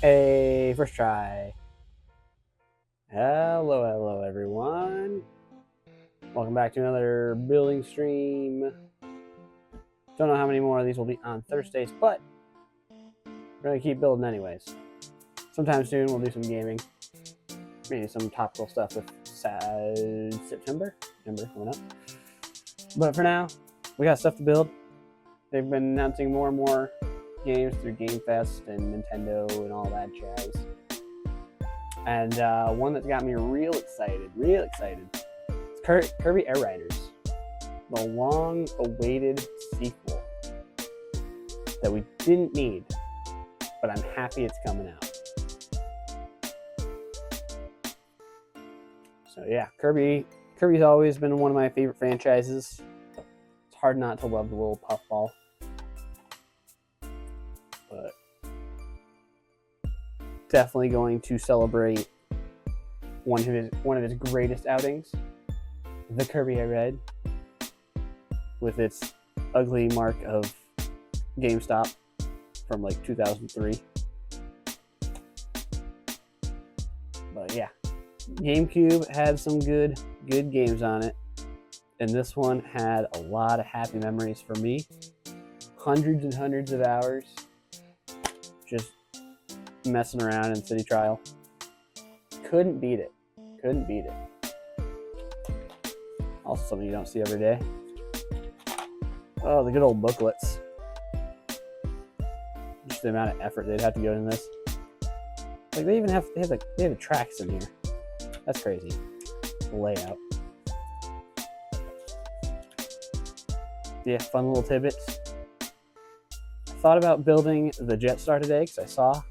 Hey, first try. Hello everyone. Welcome back to another building stream. Don't know how many more of these will be on Thursdays, but we're going to keep building anyways. Sometime soon we'll do some gaming. Maybe some topical stuff with September coming up. But for now, we got stuff to build. They've been announcing more and more games through Game Fest and Nintendo and all that jazz. And one that's got me real excited, is Kirby Air Riders, the long-awaited sequel that we didn't need, but I'm happy it's coming out. So yeah, Kirby's always been one of my favorite franchises. It's hard not to love the little puffball. But definitely going to celebrate one of his greatest outings, the Kirby Air Rid, with its ugly mark of GameStop from like 2003. But yeah, GameCube had some good games on it, and this one had a lot of happy memories for me. Hundreds and hundreds of hours just messing around in City Trial. Couldn't beat it. Also something you don't see every day. Oh, the good old booklets. Just the amount of effort they'd have to go into this. Like they have the tracks in here. That's crazy. The layout. Yeah, fun little tidbits. Thought about building the Jetstar today because I saw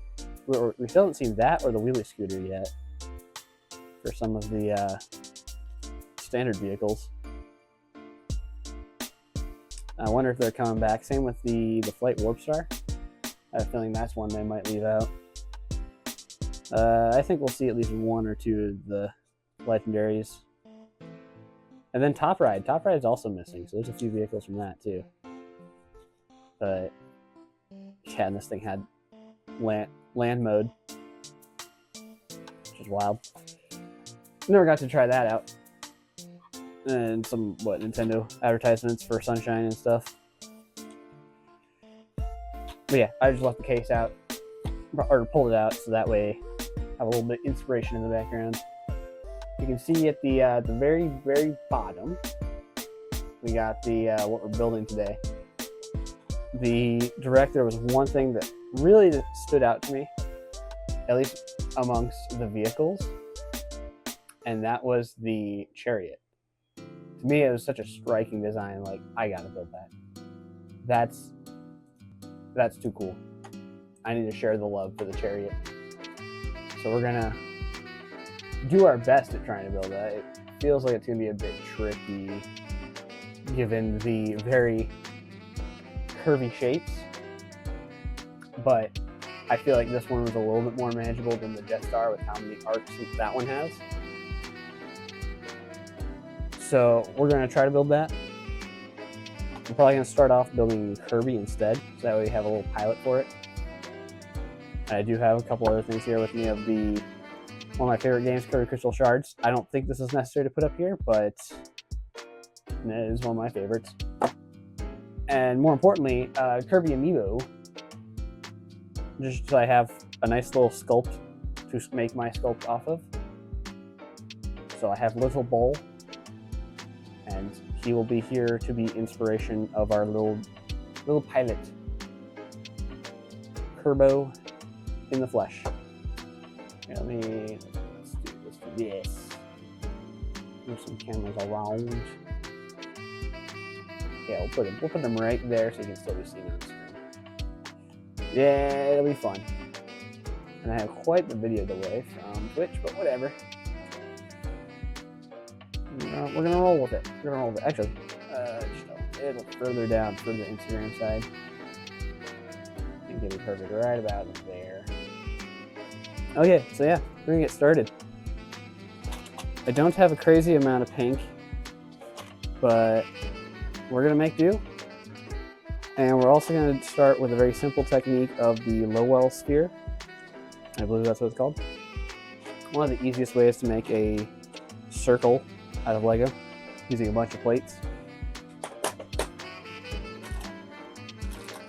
we still haven't seen that or the wheelie scooter yet for some of the standard vehicles. I wonder if they're coming back. Same with the Flight Warp Star. I have a feeling that's one they might leave out. I think we'll see at least one or two of the legendaries. And then Top Ride. Top Ride is also missing, so there's a few vehicles from that too. But yeah, and this thing had land mode, which is wild. Never got to try that out. And some Nintendo advertisements for Sunshine and stuff. But yeah, I just left the case out or pulled it out so that way I have a little bit of inspiration in the background. You can see at the very bottom, we got the what we're building today. The director was one thing that really stood out to me, at least amongst the vehicles, and that was the Chariot. To me, it was such a striking design. Like, I gotta build that. That's too cool. I need to share the love for the Chariot. So we're gonna do our best at trying to build that. It feels like it's gonna be a bit tricky, given the very curvy shapes, but I feel like this one was a little bit more manageable than the Jetstar with how many arcs that one has. So we're going to try to build that. I'm probably going to start off building Kirby instead, so that way we have a little pilot for it. And I do have a couple other things here with me of one of my favorite games, Kirby Crystal Shards. I don't think this is necessary to put up here, but it is one of my favorites. And more importantly, Kirby Amiibo, just so I have a nice little sculpt to make my sculpt off of. So I have Little Bowl, and he will be here to be inspiration of our little pilot, Kirbo in the flesh. Okay, let's do this. Move some cameras around. Yeah, we'll put them right there so you can still be seen on the screen. Yeah, it'll be fun. And I have quite the video delay from Twitch, but whatever. We're gonna roll with it. Actually, just a little further down for the Instagram side. I think it'll be perfect right about there. Okay, so yeah, we're gonna get started. I don't have a crazy amount of pink, but we're gonna make do. And we're also gonna start with a very simple technique of the Lowell sphere. I believe that's what it's called. One of the easiest ways to make a circle out of Lego, using a bunch of plates.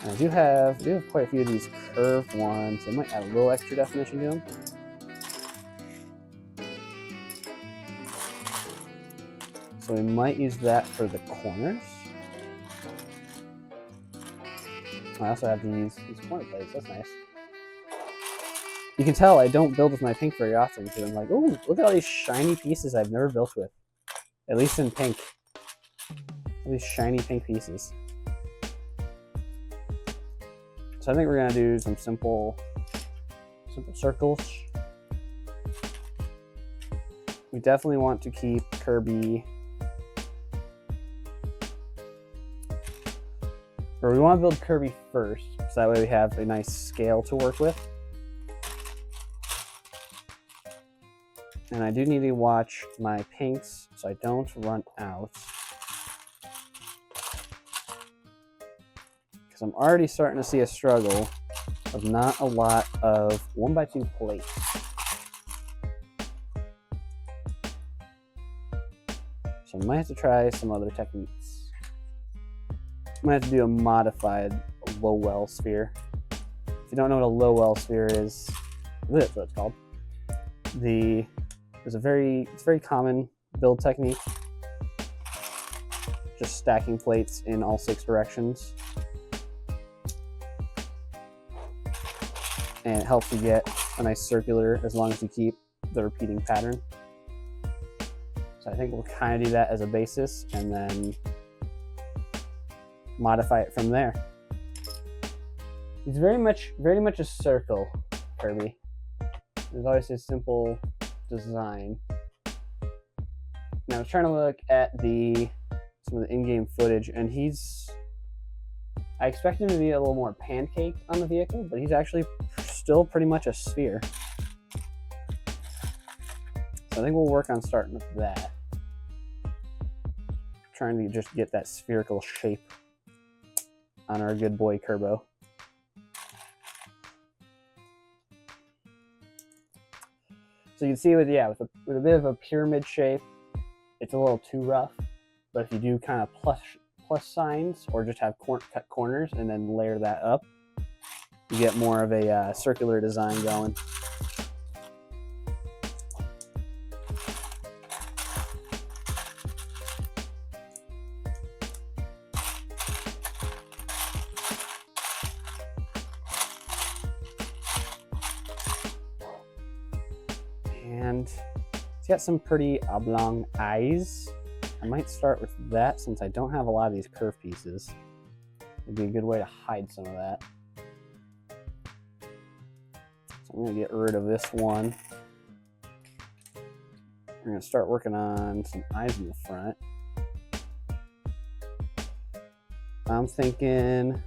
And I do have quite a few of these curved ones. They might add a little extra definition to them. So we might use that for the corners. I also have these corner plates. That's nice. You can tell I don't build with my pink very often because I'm like, oh, look at all these shiny pieces I've never built with. At least in pink. All these shiny pink pieces. So I think we're gonna do some simple circles. We definitely want to keep Kirby, or we want to build Kirby first, so that way we have a nice scale to work with. And I do need to watch my pinks so I don't run out. Because I'm already starting to see a struggle of not a lot of 1x2 plates. So I might have to try some other techniques. I might have to do a modified Lowell sphere. If you don't know what a Lowell sphere is, that's what it's called. It's a very common build technique. Just stacking plates in all 6 directions. And it helps you get a nice circular as long as you keep the repeating pattern. So I think we'll kind of do that as a basis and then modify it from there. It's very much a circle, Kirby. There's always a simple design. Now I was trying to look at some of the in-game footage, and I expect him to be a little more pancake on the vehicle, but he's actually still pretty much a sphere. So I think we'll work on starting with that. Trying to just get that spherical shape on our good boy Kirbo. So you can see with a bit of a pyramid shape, it's a little too rough. But if you do kind of plus signs or just have cut corners and then layer that up, you get more of a circular design going. And it's got some pretty oblong eyes. I might start with that since I don't have a lot of these curved pieces. It'd be a good way to hide some of that. So I'm going to get rid of this one. We're going to start working on some eyes in the front. I'm thinking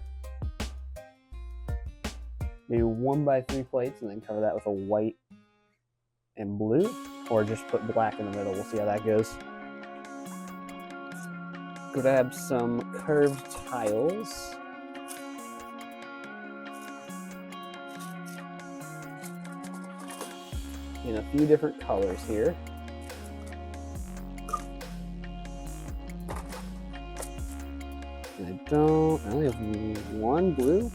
maybe 1x3 plates and then cover that with a white and blue, or just put black in the middle. We'll see how that goes. Grab some curved tiles. In a few different colors here. And I only have one blue.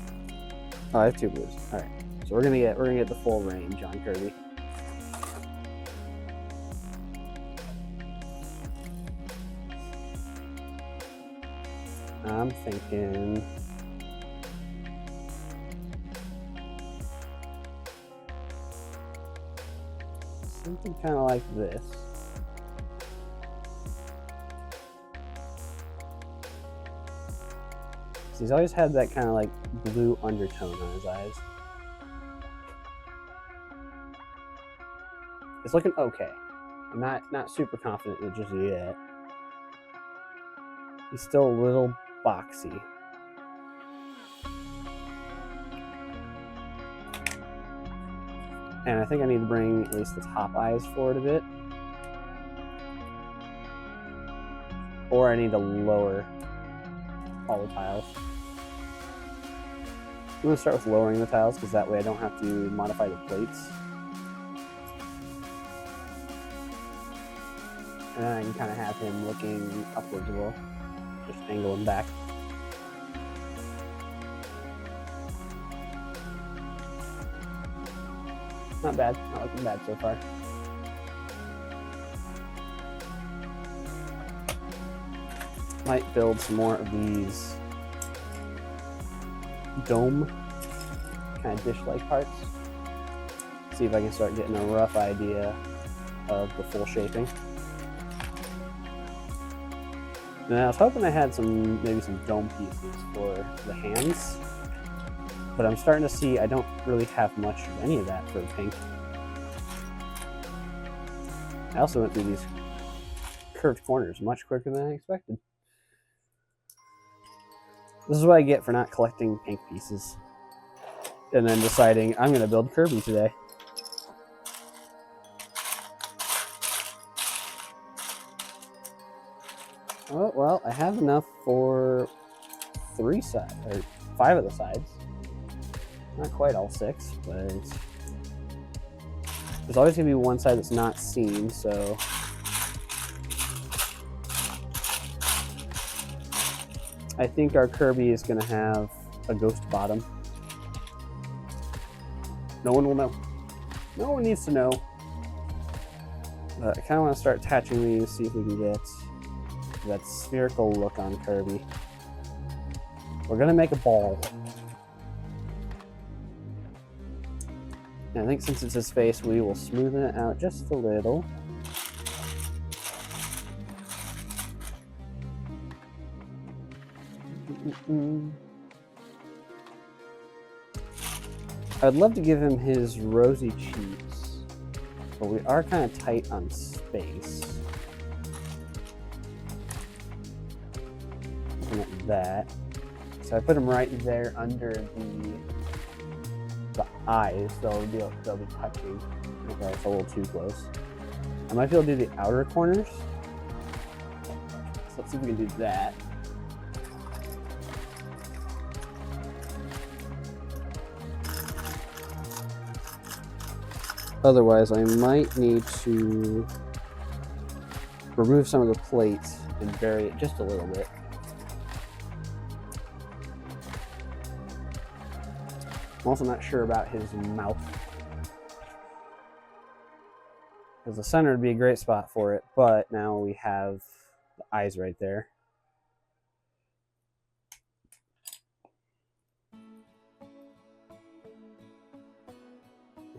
Oh, I have 2 blues. All right, so we're gonna get the full range on Kirby. I'm thinking something kind of like this. So he's always had that kind of like blue undertone on his eyes. It's looking okay. I'm not super confident in it just yet. He's still a little boxy. And I think I need to bring at least the top eyes forward a bit. Or I need to lower all the tiles. I'm going to start with lowering the tiles because that way I don't have to modify the plates. And then I can kind of have him looking upwards a little. Just angle him back. Not bad. Not looking bad so far. Might build some more of these dome kind of dish-like parts. See if I can start getting a rough idea of the full shaping. And I was hoping I had maybe some dome pieces for the hands, but I'm starting to see I don't really have much of any of that for pink. I also went through these curved corners much quicker than I expected. This is what I get for not collecting pink pieces and then deciding I'm going to build Kirby today. Oh, well, I have enough for 3 sides, or 5 of the sides. Not quite all 6, but there's always going to be one side that's not seen, so I think our Kirby is going to have a ghost bottom. No one will know. No one needs to know. But I kind of want to start attaching these, see if we can get that spherical look on Kirby. We're going to make a ball. And I think since it's his face, we will smoothen it out just a little. I'd love to give him his rosy cheeks, but we are kind of tight on space. Looking at that. So I put him right there under the eyes, so they'll be touching. Okay, it's a little too close. I might be able to do the outer corners. So let's see if we can do that. Otherwise, I might need to remove some of the plates and vary it just a little bit. I'm also not sure about his mouth, because the center would be a great spot for it, but now we have the eyes right there.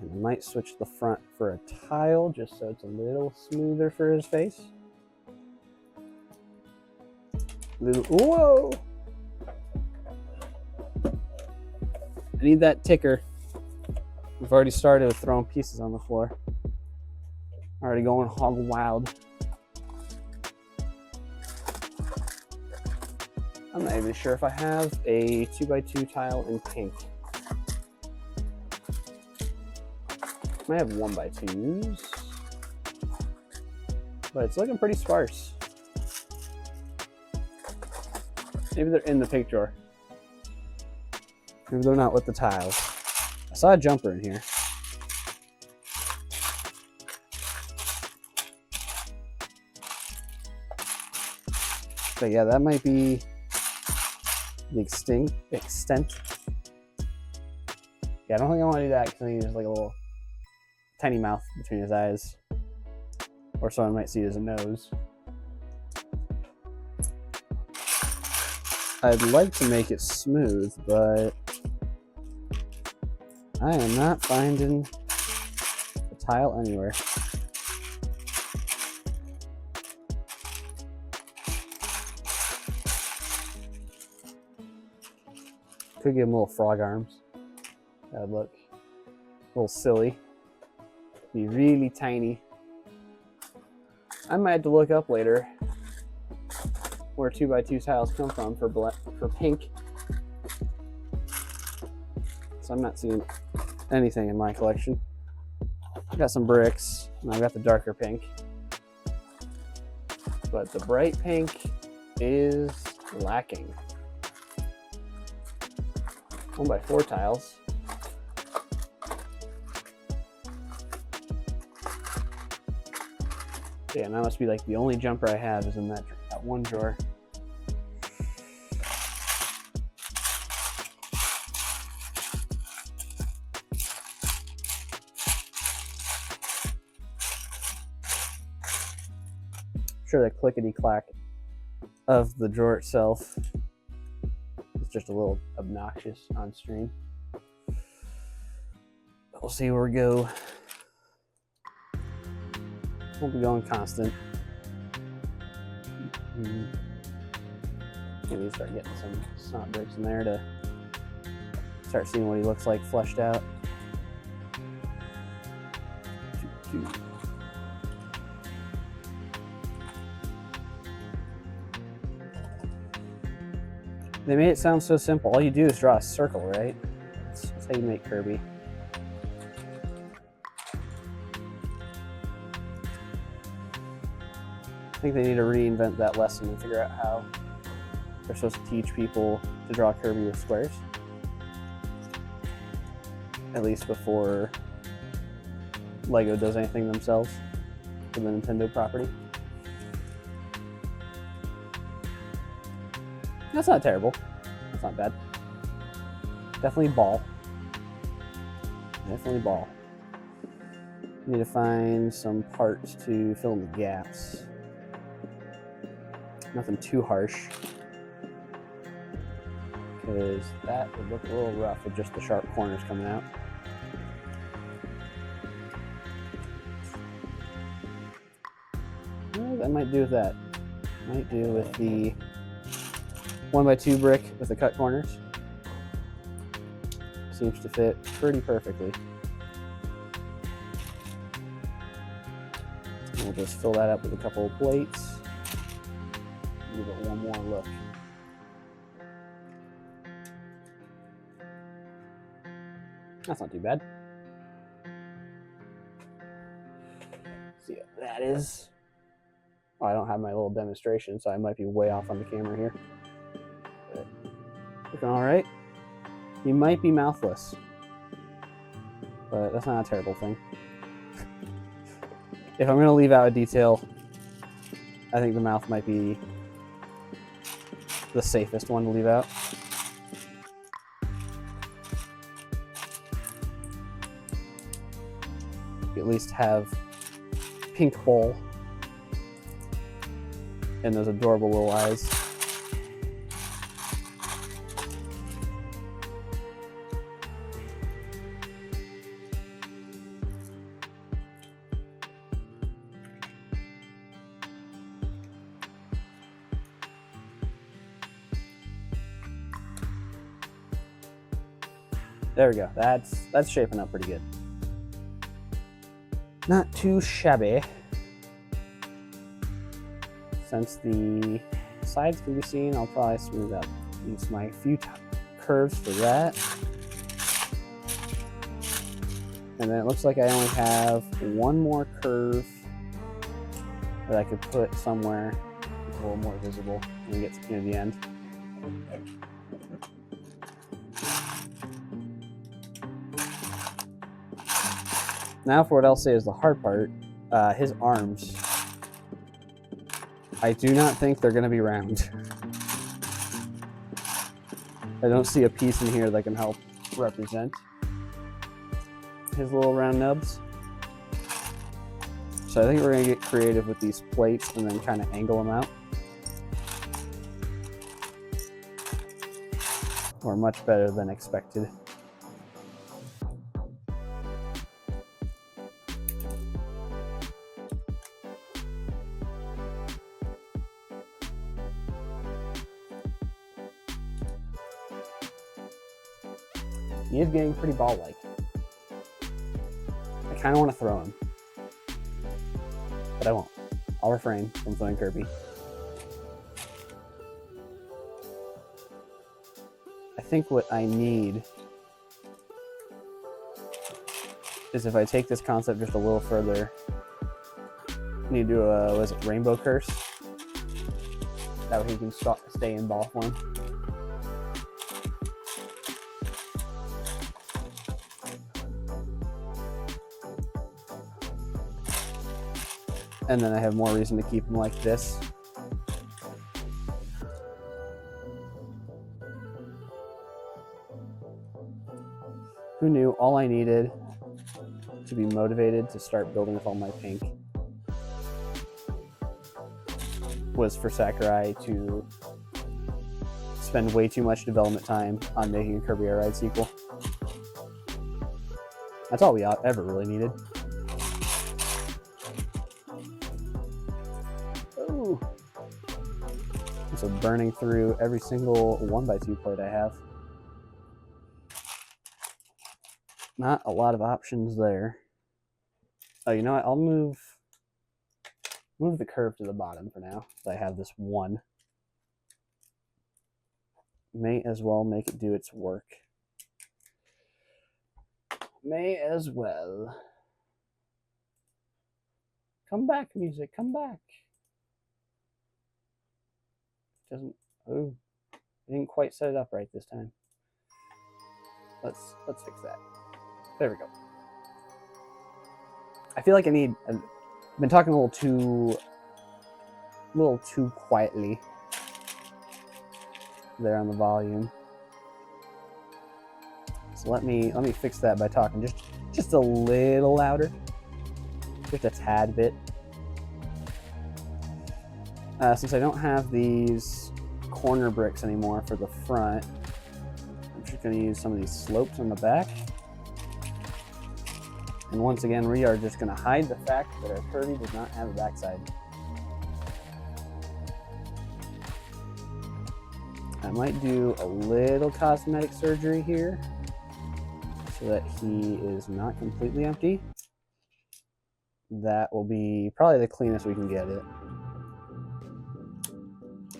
And I might switch the front for a tile just so it's a little smoother for his face. Whoa! I need that ticker. We've already started with throwing pieces on the floor. Already going hog wild. I'm not even sure if I have a 2x2 tile in pink. I have 1x2s, but it's looking pretty sparse. Maybe they're in the pink drawer. Maybe they're not with the tiles. I saw a jumper in here. But yeah, that might be the extent. Yeah, I don't think I want to do that because I think there's like a little tiny mouth between his eyes, or someone might see it as a nose. I'd like to make it smooth, but I am not finding the tile anywhere. Could give him little frog arms. That would look a little silly. Be really tiny. I might have to look up later where 2x2 tiles come from for pink. So I'm not seeing anything in my collection. I got some bricks, and I got the darker pink. But the bright pink is lacking. 1x4 tiles. Yeah, and that must be like the only jumper I have is in that one drawer. I'm sure the clickety-clack of the drawer itself is just a little obnoxious on stream. But we'll see where we go. Won't be going constant. Maybe start getting some snot bricks in there to start seeing what he looks like fleshed out. They made it sound so simple. All you do is draw a circle, right? That's how you make Kirby. I think they need to reinvent that lesson and figure out how they're supposed to teach people to draw Kirby with squares. At least before Lego does anything themselves for the Nintendo property. That's not terrible. That's not bad. Definitely ball. Definitely ball. Need to find some parts to fill in the gaps. Nothing too harsh, because that would look a little rough with just the sharp corners coming out. Well, that might do with that. Might do with the 1x2 brick with the cut corners. Seems to fit pretty perfectly. And we'll just fill that up with a couple of plates. Give it one more look. That's not too bad. Let's see what that is. Oh, I don't have my little demonstration, so I might be way off on the camera here. But looking all right. He might be mouthless, but that's not a terrible thing. If I'm going to leave out a detail, I think the mouth might be the safest one to leave out. You at least have pink bowl and those adorable little eyes. There we go. That's shaping up pretty good. Not too shabby. Since the sides can be seen, I'll probably smooth out use my few curves for that. And then it looks like I only have one more curve that I could put somewhere a little more visible when we get to near the end. Now for what I'll say is the hard part, his arms. I do not think they're going to be round. I don't see a piece in here that can help represent his little round nubs. So I think we're going to get creative with these plates and then kind of angle them out. Or much better than expected. He is getting pretty ball-like. I kind of want to throw him, but I won't. I'll refrain from throwing Kirby. I think what I need is if I take this concept just a little further, I need to do a, what is it, rainbow curse? That way he can stay in ball form. And then I have more reason to keep them like this. Who knew all I needed to be motivated to start building with all my pink was for Sakurai to spend way too much development time on making a Kirby Air Ride sequel. That's all we ever really needed. Oh, so burning through every single 1x2 plate I have. Not a lot of options there. Oh, you know what? I'll move the curve to the bottom for now. So I have this one. May as well make it do its work. May as well. Come back, music, come back. Doesn't, oh, I didn't quite set it up right this time. Let's fix that. There we go. I feel like I've been talking a little too quietly there on the volume. So let me fix that by talking just a little louder, just a tad bit. Since I don't have these corner bricks anymore for the front, I'm just going to use some of these slopes on the back. And once again, we are just going to hide the fact that our Kirby does not have a backside. I might do a little cosmetic surgery here so that he is not completely empty. That will be probably the cleanest we can get it.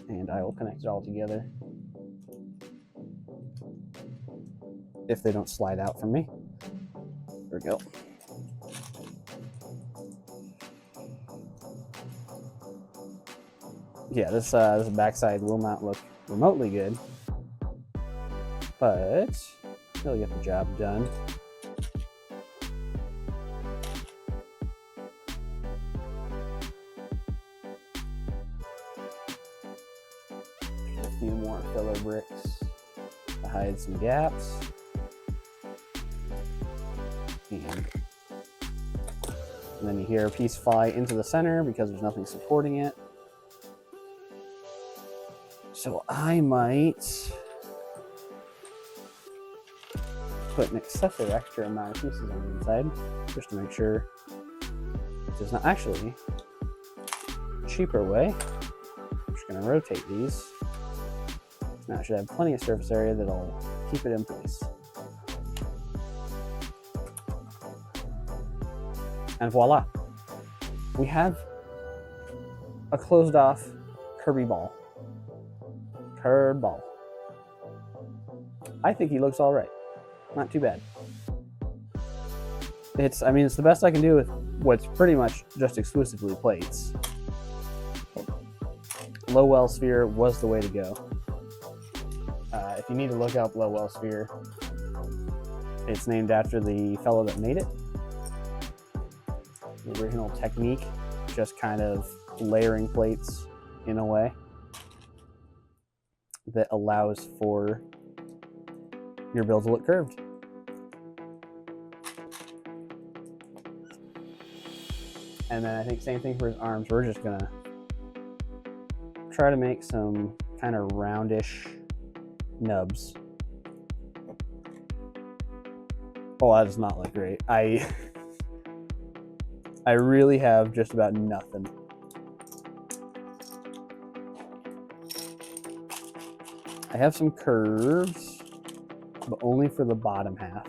And I will connect it all together if they don't slide out from me. There we go. Yeah, this backside will not look remotely good, but it'll get the job done. A few more filler bricks to hide some gaps. And then you hear a piece fly into the center because there's nothing supporting it. So I might put an excessive extra amount of pieces on the inside just to make sure it's not actually a cheaper way. I'm just going to rotate these. Now I should have plenty of surface area that'll keep it in place. And voila, we have a closed off Kirby ball. Curb ball. I think he looks all right. Not too bad. It's the best I can do with what's pretty much just exclusively plates. Lowell Sphere was the way to go. If you need to look up Lowell Sphere, it's named after the fellow that made it. The original technique, just kind of layering plates in a way that allows for your build to look curved. And then I think same thing for his arms. We're just gonna try to make some kind of roundish nubs. Oh, that does not look great. I really have just about nothing. I have some curves, but only for the bottom half.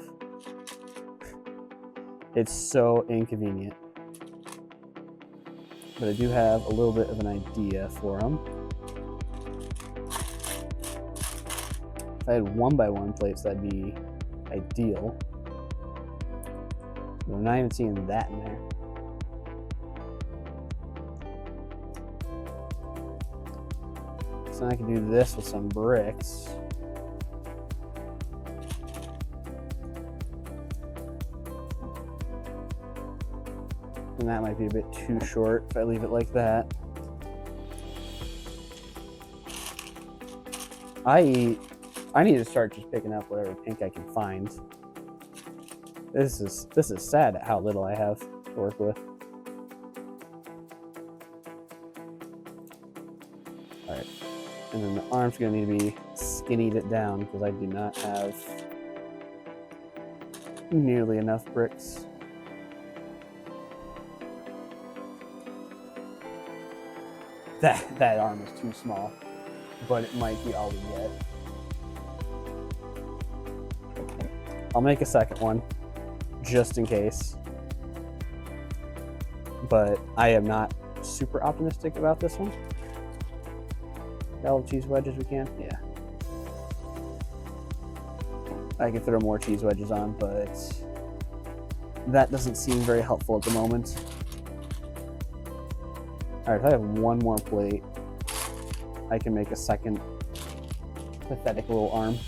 It's so inconvenient. But I do have a little bit of an idea for them. If I had 1x1 plates, that'd be ideal. But I'm not even seeing that in there. So I can do this with some bricks. And that might be a bit too short if I leave it like that. I need to start just picking up whatever pink I can find. This is sad at how little I have to work with. Alright. And then the arm's gonna need to be skinnied it down because I do not have nearly enough bricks. That arm is too small, but it might be all we get. I'll make a second one, just in case. But I am not super optimistic about this one. Got all the cheese wedges we can? Yeah. I could throw more cheese wedges on, but that doesn't seem very helpful at the moment. Alright, if I have one more plate, I can make a second pathetic little arm.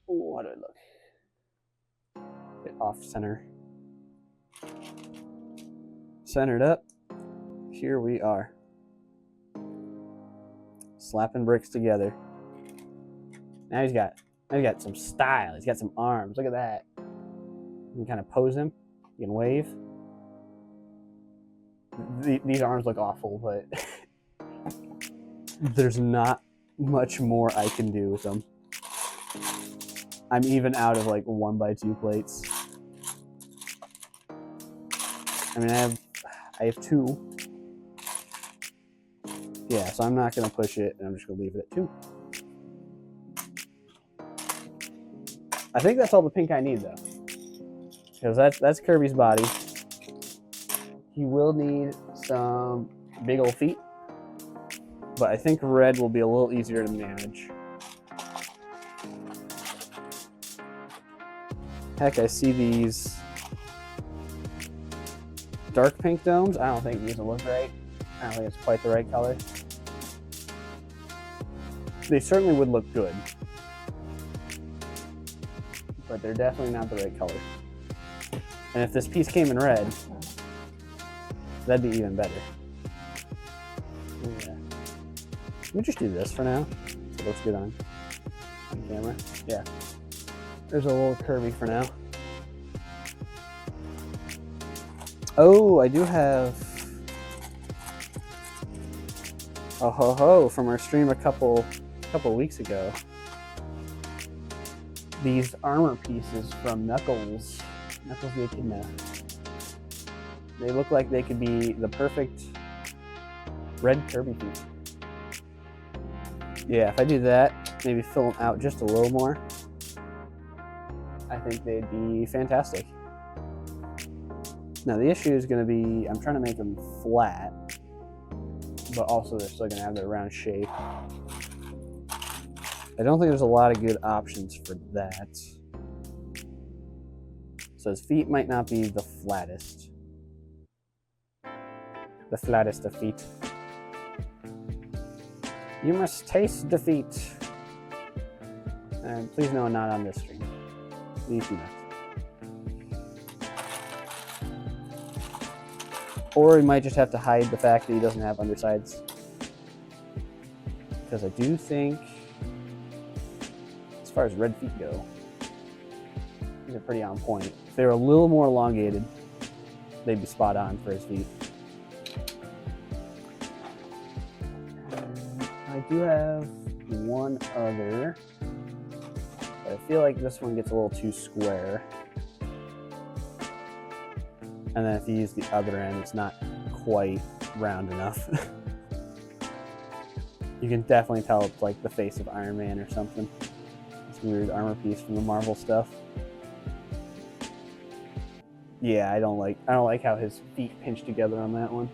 Ooh, how do I look? Bit off center. Centered up. Here we are. Slapping bricks together. Now he's got some style. He's got some arms. Look at that. You can kind of pose him. You can wave. These arms look awful, but there's not much more I can do with them. I'm even out of like 1x2 plates. I mean, I have 2. Yeah, so I'm not gonna push it, and I'm just gonna leave it at 2. I think that's all the pink I need, though, because that's Kirby's body. He will need some big old feet, but I think red will be a little easier to manage. Heck, I see these dark pink domes. I don't think these will look right. I don't think it's quite the right color. They certainly would look good, but they're definitely not the right color. And if this piece came in red, that'd be even better. Yeah. Let me just do this for now. So it looks good on camera. Yeah. There's a little Kirby for now. Oh, I do have a ho-ho from our stream a couple weeks ago. These armor pieces from Knuckles the Echidna. They look like they could be the perfect red Kirby feet. Yeah, if I do that, maybe fill them out just a little more, I think they'd be fantastic. Now the issue is going to be, I'm trying to make them flat, but also they're still going to have their round shape. I don't think there's a lot of good options for that. So his feet might not be the flattest. The flattest of feet. You must taste defeat. And please no, not on this stream. Please do not. Or we might just have to hide the fact that he doesn't have undersides. Because I do think, as far as red feet go, these are pretty on point. If they were a little more elongated, they'd be spot on for his feet. I do have one other, but I feel like this one gets a little too square. And then if you use the other end, it's not quite round enough. You can definitely tell it's like the face of Iron Man or something. This weird armor piece from the Marvel stuff. Yeah, I don't like how his feet pinch together on that one.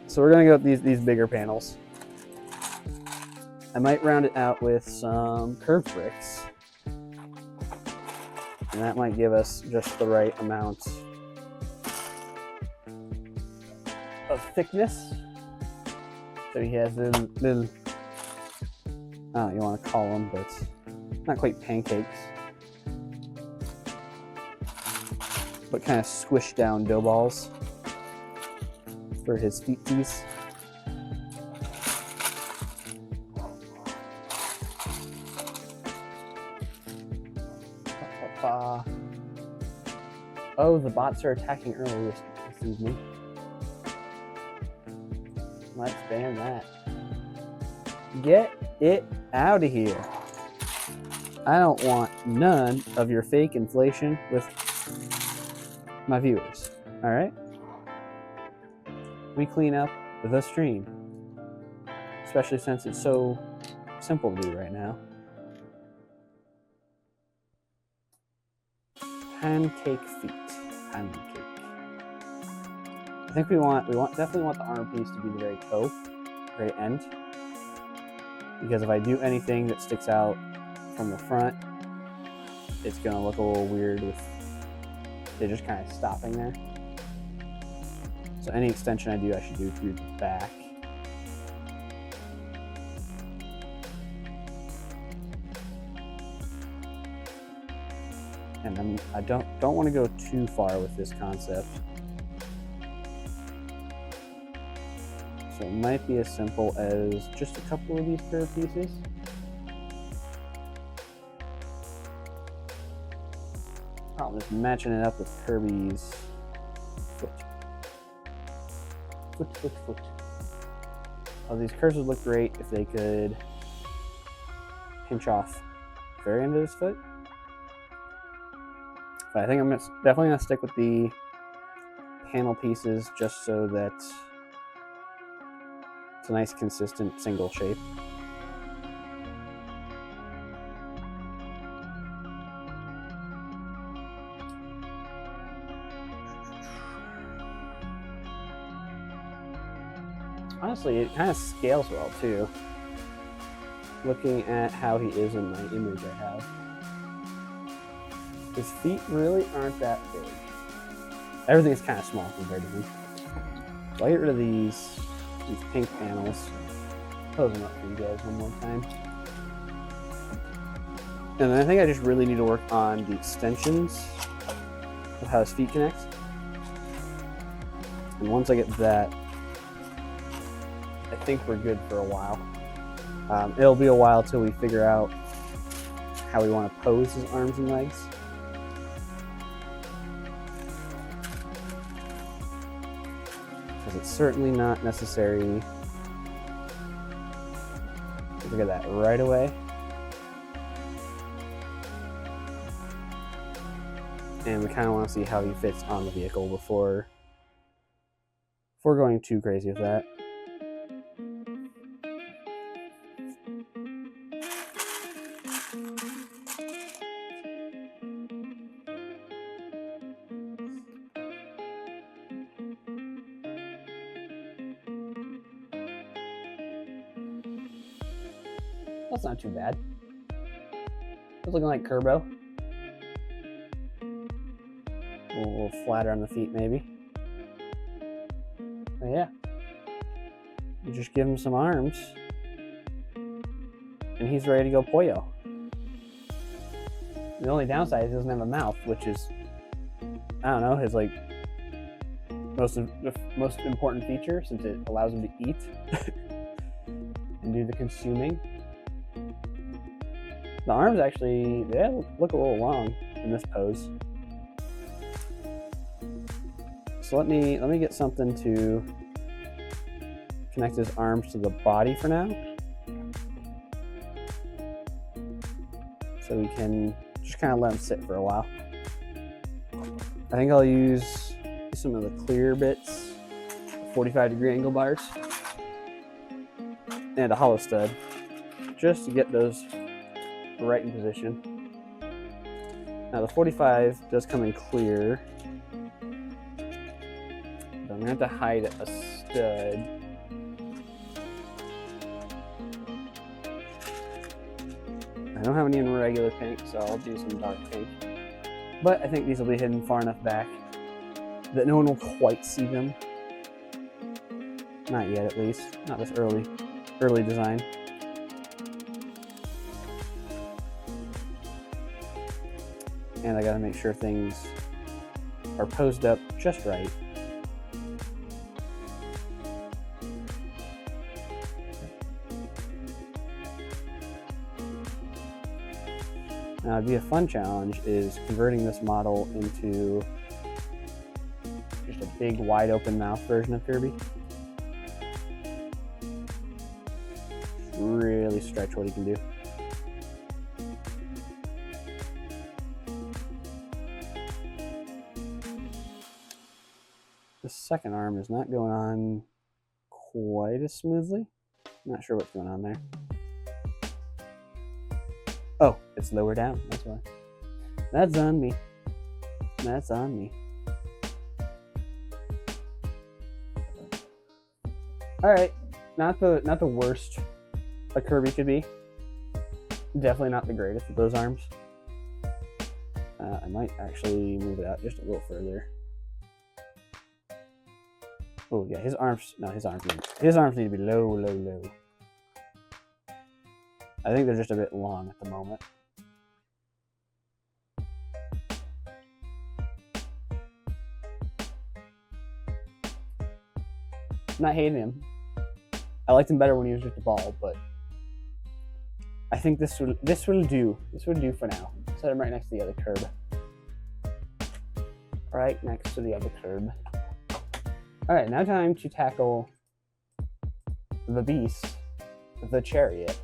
So we're gonna go with these bigger panels. I might round it out with some curved bricks. And that might give us just the right amount of thickness. So he has little I don't know what you want to call them, but not quite pancakes. but kind of squished down dough balls for his feeties. Oh, the bots are attacking early this evening. Let's ban that. Get it out of here. I don't want none of your fake inflation with my viewers. All right? We clean up the stream, especially since it's so simple to do right now. Pancake feet. Pancake. I think we definitely want the arm piece to be the very toe, very end. Because if I do anything that sticks out from the front, it's gonna look a little weird with it just kind of stopping there. So any extension I do, I should do through the back. And I don't want to go too far with this concept. So it might be as simple as just a couple of these curved pieces. I'm just matching it up with Kirby's foot. Foot. Oh, these curves would look great if they could pinch off the very end of his foot. But I think I'm definitely going to stick with the panel pieces just so that it's a nice consistent single shape. Honestly, it kind of scales well too. Looking at how he is in my image I have. His feet really aren't that big. Everything is kind of small compared to him. So I'll get rid of these pink panels. Close them up for you guys one more time. And then I think I just really need to work on the extensions of how his feet connect. And once I get that, I think we're good for a while. It'll be a while till we figure out how we want to pose his arms and legs. Because it's certainly not necessary to figure that right away. And we kind of want to see how he fits on the vehicle before going too crazy with that. That's not too bad. It's looking like Kirbo. A little flatter on the feet, maybe. But yeah. You just give him some arms, and he's ready to go pollo. The only downside is he doesn't have a mouth, which is, I don't know, his like most important feature, since it allows him to eat and do the consuming. The arms actually, they look a little long in this pose. So let me get something to connect his arms to the body for now. So we can just kind of let him sit for a while. I think I'll use some of the clear bits, 45-degree angle bars, and a hollow stud, just to get those right in position. Now the 45 does come in clear, but I'm gonna have to hide a stud. I don't have any in regular pink, so I'll do some dark pink. But I think these will be hidden far enough back that no one will quite see them. Not yet, at least. Not this early design. And I gotta make sure things are posed up just right. Now, it'd be a fun challenge is converting this model into just a big, wide open mouth version of Kirby. Really stretch what he can do. The second arm is not going on quite as smoothly. Not sure what's going on there. Oh, it's lower down, that's why. That's on me. That's on me. Alright, not the worst a Kirby could be. Definitely not the greatest with those arms. I might actually move it out just a little further. Oh yeah, his arms need to be low, low, low. I think they're just a bit long at the moment. Not hating him. I liked him better when he was just a ball, but I think this will do. This will do for now. Set him right next to the other curb. Right next to the other curb. Alright, now time to tackle the beast, the Chariot.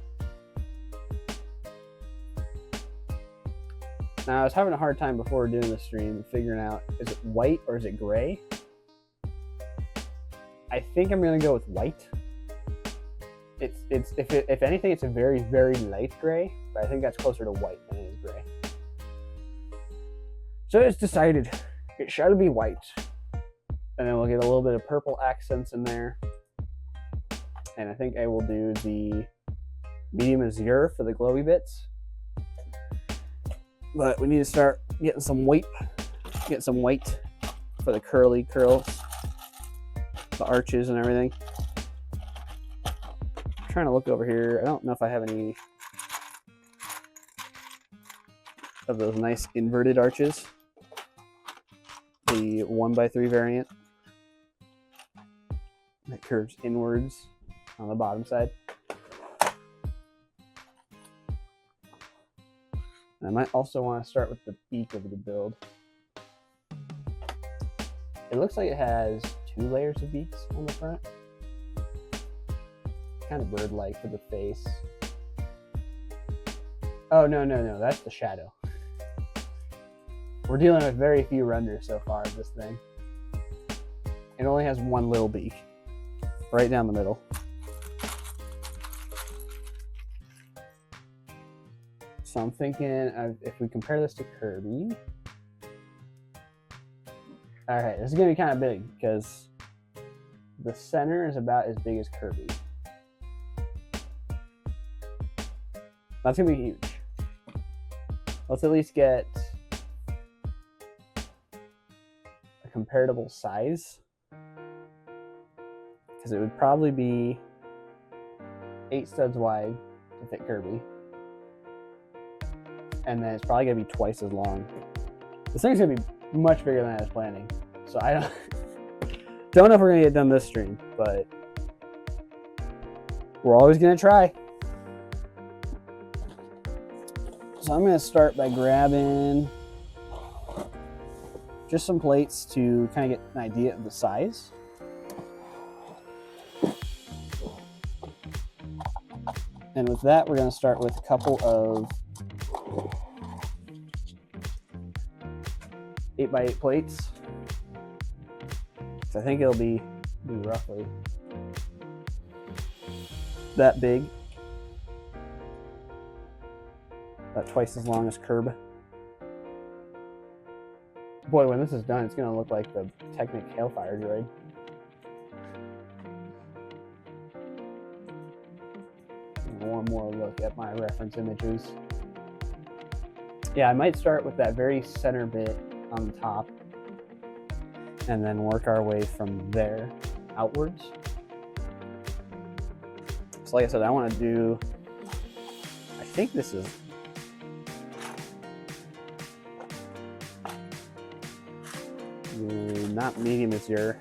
Now, I was having a hard time before doing the stream figuring out, is it white or is it gray? I think I'm gonna go with white. If anything, it's a very, very light gray, but I think that's closer to white than it is gray. So it's decided, it shall be white. And then we'll get a little bit of purple accents in there. And I think I will do the medium azure for the glowy bits. But we need to start getting some white for the curly curls, the arches and everything. I'm trying to look over here. I don't know if I have any of those nice inverted arches. The 1x3 variant that curves inwards on the bottom side. I might also want to start with the beak of the build. It looks like it has 2 layers of beaks on the front. Kind of bird-like for the face. Oh, no, that's the shadow. We're dealing with very few renders so far of this thing. It only has 1 little beak, right down the middle. So I'm thinking if we compare this to Kirby. Alright, this is going to be kind of big because the center is about as big as Kirby. That's going to be huge. Let's at least get a comparable size. Because it would probably be 8 studs wide to fit Kirby. And then it's probably going to be twice as long. This thing's going to be much bigger than I was planning. So I don't know if we're going to get done this stream, but we're always going to try. So I'm going to start by grabbing just some plates to kind of get an idea of the size. And with that, we're going to start with a couple of 8x8 plates. So I think it'll be roughly that big. About twice as long as Kirby. Boy, when this is done, it's going to look like the Technic Hailfire droid. One more look at my reference images. Yeah, I might start with that very center bit on the top and then work our way from there outwards. So like I said, I want to do, I think this is Not medium azure.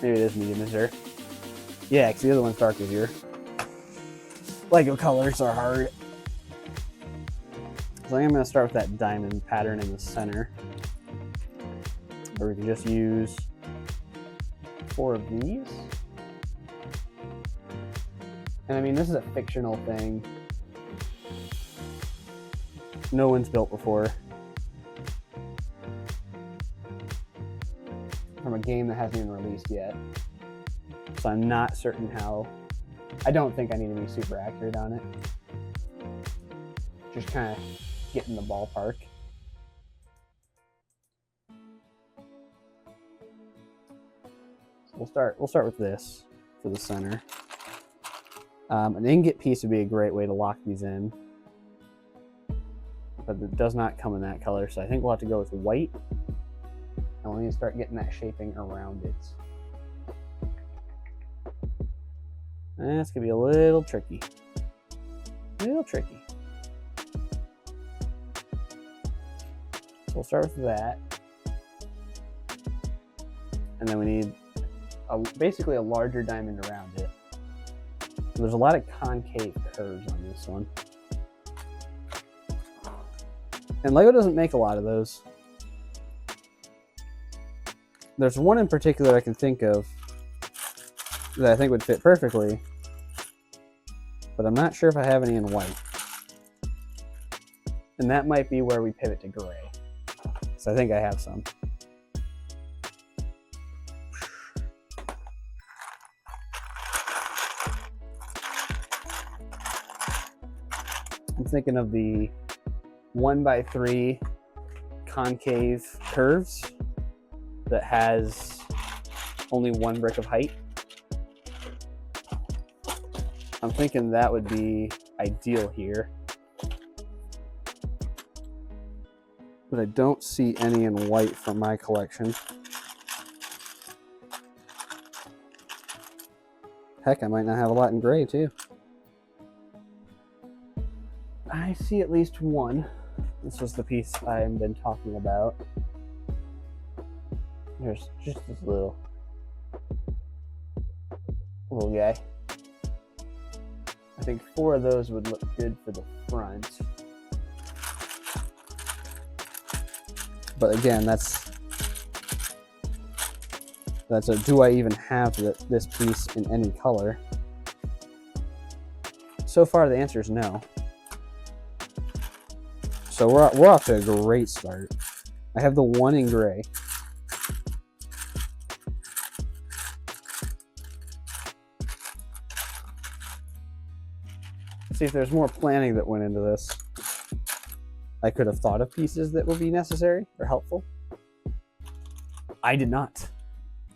Maybe it is medium azure. Yeah, because the other one's dark azure. Lego colors are hard. So I'm going to start with that diamond pattern in the center. Or we can just use 4 of these. And I mean, this is a fictional thing. No one's built before. From a game that hasn't even released yet. So I'm not certain how. I don't think I need to be super accurate on it. Just kind of get in the ballpark. So we'll start with this for the center. An ingot piece would be a great way to lock these in. But it does not come in that color, so I think we'll have to go with white. And we'll need to start getting that shaping around it. That's gonna be a little tricky. A little tricky. So we'll start with that. And then we need basically a larger diamond around it. So there's a lot of concave curves on this one. And Lego doesn't make a lot of those. There's one in particular I can think of that I think would fit perfectly, but I'm not sure if I have any in white. And that might be where we pivot to gray. So I think I have some. I'm thinking of the 1x3 concave curves that has only 1 brick of height. I'm thinking that would be ideal here. But I don't see any in white from my collection. Heck, I might not have a lot in gray too. I see at least one. This was the piece I've been talking about. There's just this little guy. I think 4 of those would look good for the front. But again, that's a, do I even have this piece in any color? So far the answer is no. So we're off to a great start. I have the 1 in gray. Let's see if there's more planning that went into this. I could have thought of pieces that would be necessary or helpful. I did not.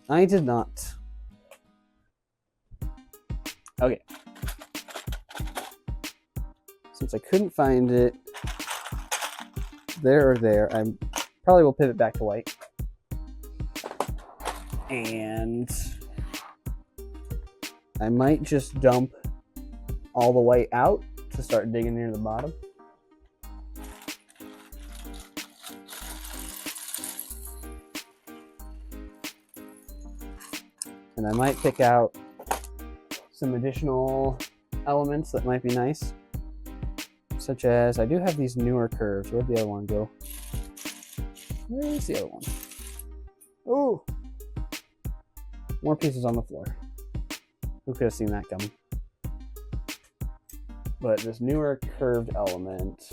I did not. Okay. Since I couldn't find it there or there, I probably will pivot back to white. And I might just dump all the white out to start digging near the bottom. And I might pick out some additional elements that might be nice. Such as, I do have these newer curves. Where'd the other one go? Where's the other one? Oh! More pieces on the floor. Who could have seen that coming? But this newer curved element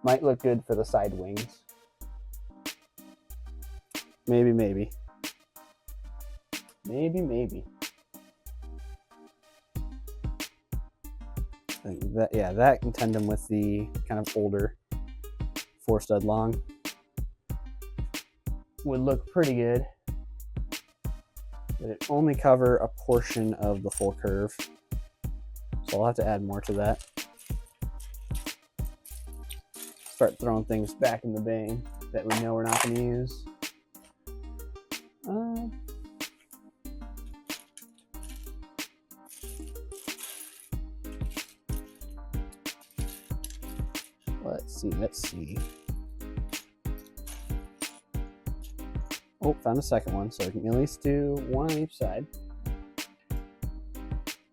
might look good for the side wings. Maybe, maybe. Maybe, maybe. That, yeah, that in tandem with the kind of older 4-stud long would look pretty good. But it only cover a portion of the full curve. So I'll have to add more to that. Start throwing things back in the bin that we know we're not going to use. Let's see. Oh, found a second one, so we can at least do one on each side.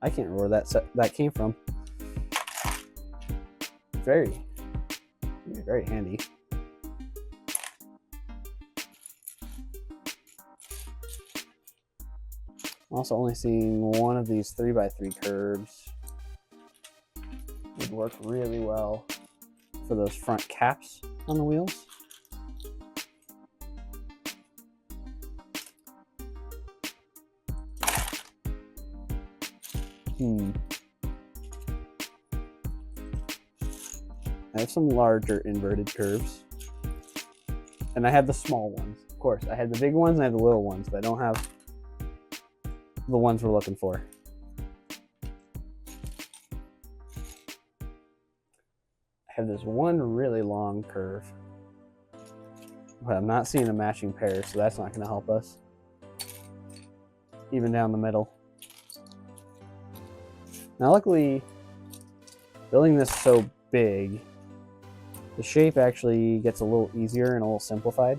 I can't remember where that came from. Very handy. I'm also only seeing one of these 3x3 curves. Would work really well for those front caps on the wheels. I have some larger inverted curves. And I have the small ones. Of course, I have the big ones and I have the little ones, but I don't have the ones we're looking for. I have this one really long curve, but I'm not seeing a matching pair, so that's not going to help us. Even down the middle. Now luckily, building this so big, the shape actually gets a little easier and a little simplified.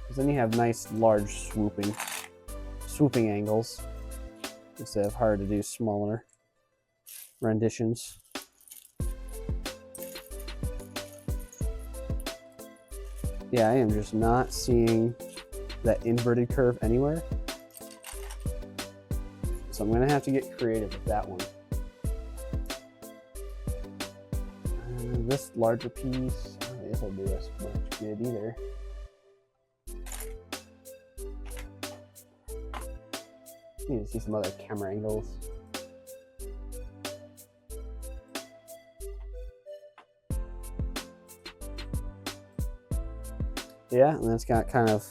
Because then you have nice, large swooping angles instead of hard to do smaller renditions. Yeah, I am just not seeing that inverted curve anywhere. So I'm gonna have to get creative with that one. This larger piece, I don't think this will do us much good either. Need to see some other camera angles. Yeah, and then it's got kind of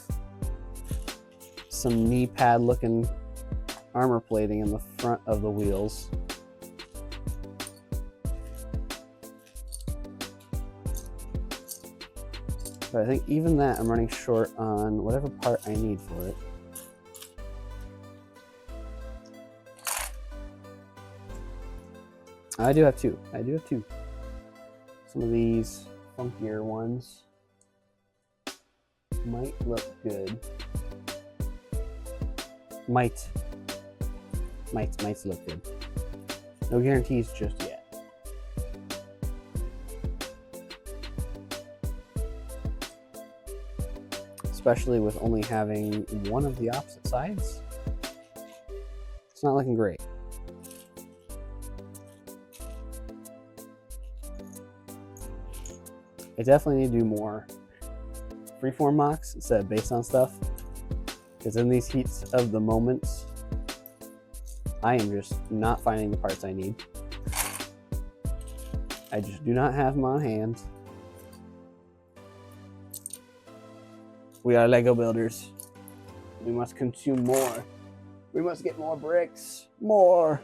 some knee pad looking armor plating in the front of the wheels. But I think even that I'm running short on whatever part I need for it. I do have two. Some of these funkier ones might look good. Might look good. No guarantees just yet. Especially with only having one of the opposite sides. It's not looking great. I definitely need to do more freeform mocks instead of based on stuff. Because in these heats of the moments, I am just not finding the parts I need. I just do not have them on hand. We are Lego builders. We must consume more. We must get more bricks. More.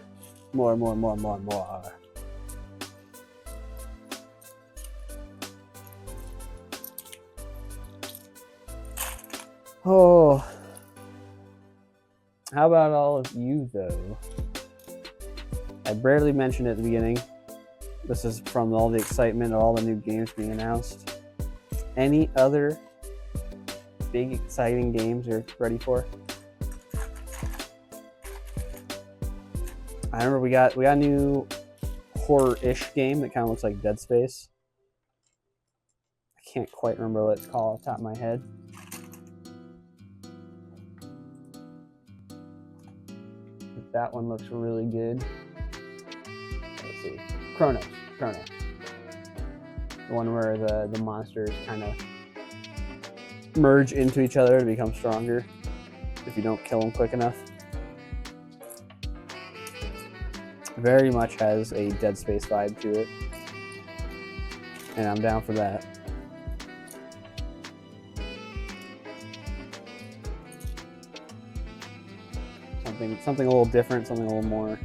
Oh. How about all of you, though? I barely mentioned it at the beginning. This is from all the excitement of all the new games being announced. Any other big, exciting games you're ready for? I remember we got a new horror-ish game that kind of looks like Dead Space. I can't quite remember what it's called off the top of my head. But that one looks really good. Let's see. Chronos. The one where the monsters kind of merge into each other to become stronger if you don't kill them quick enough. Very much has a Dead Space vibe to it, and I'm down for that. Something a little different, something a little more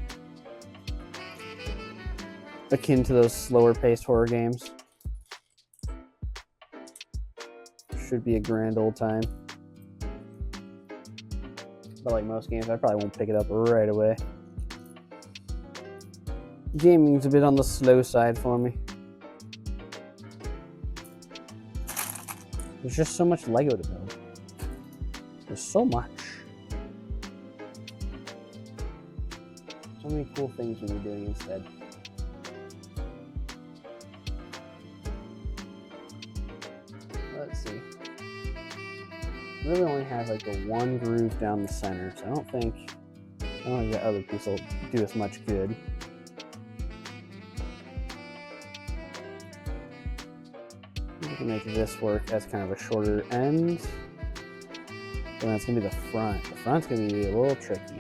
akin to those slower paced horror games. Should be a grand old time. But like most games, I probably won't pick it up right away. Gaming's a bit on the slow side for me. There's just so much Lego to build. There's so much. So many cool things we can be doing instead. Let's see. Really only have like the one groove down the center, so I don't think the other piece will do us much good. We can make this work as kind of a shorter end. And that's gonna be the front. The front's gonna be a little tricky.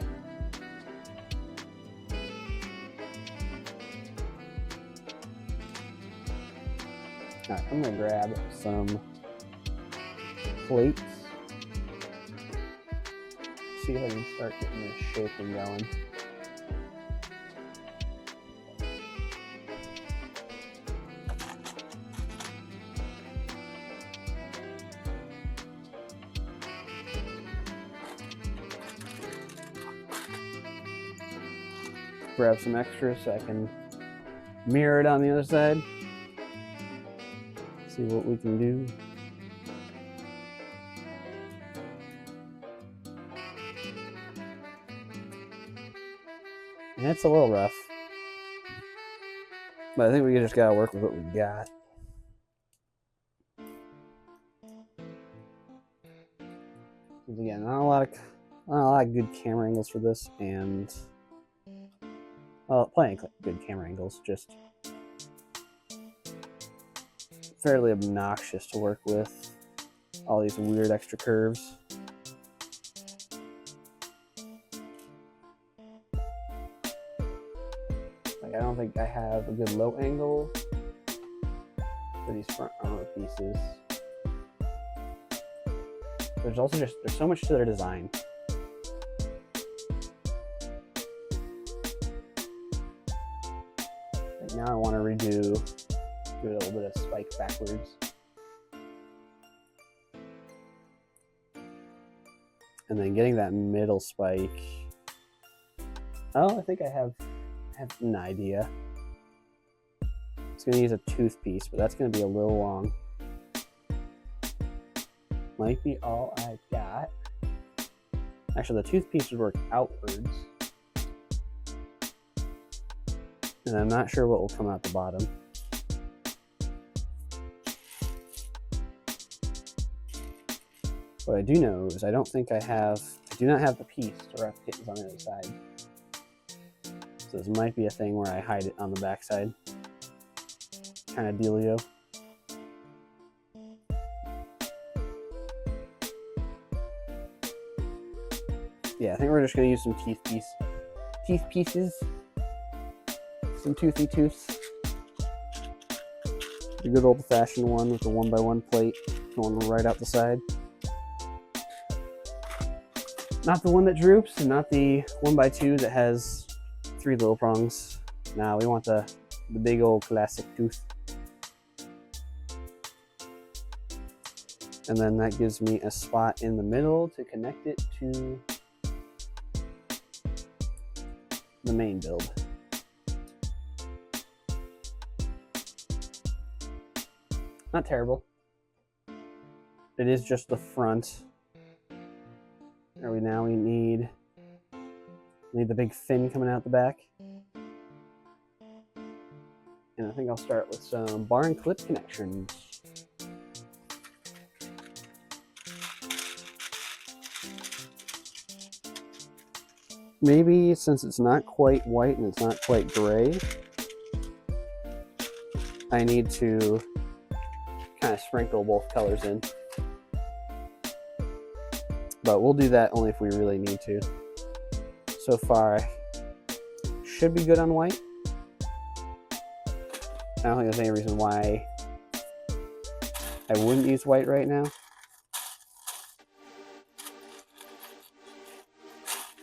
Alright, I'm gonna grab some plates. See if I can start getting this shaping going. Grab some extras so I can mirror it on the other side. See what we can do. And it's a little rough, but I think we just gotta work with what we got. Again, not a lot of good camera angles for this, and well, plenty of good camera angles, just fairly obnoxious to work with. All these weird extra curves. I don't think I have a good low angle for these front armor pieces. There's also there's so much to their design. Right now I want to do a little bit of spike backwards. And then getting that middle spike. Oh, I think I have an idea. It's going to use a tooth piece, but that's going to be a little long. Might be all I got. Actually, the tooth piece would work outwards. And I'm not sure what will come out the bottom. What I do know is I do not have the piece to wrap kittens on the other side. So this might be a thing where I hide it on the back side. Kind of dealio. Yeah, I think we're just going to use some teeth pieces. Some toothy tooths. The good old-fashioned one with the 1x1 plate going right out the side. Not the one that droops, and not the 1x2 that has 3 little prongs. Nah, we want the big old classic tooth. And then that gives me a spot in the middle to connect it to the main build. Not terrible. It is just the front. We need the big fin coming out the back. And I think I'll start with some bar and clip connections. Maybe since it's not quite white and it's not quite gray, I need to kind of sprinkle both colors in. But we'll do that only if we really need to. So far, should be good on white. I don't think there's any reason why I wouldn't use white right now.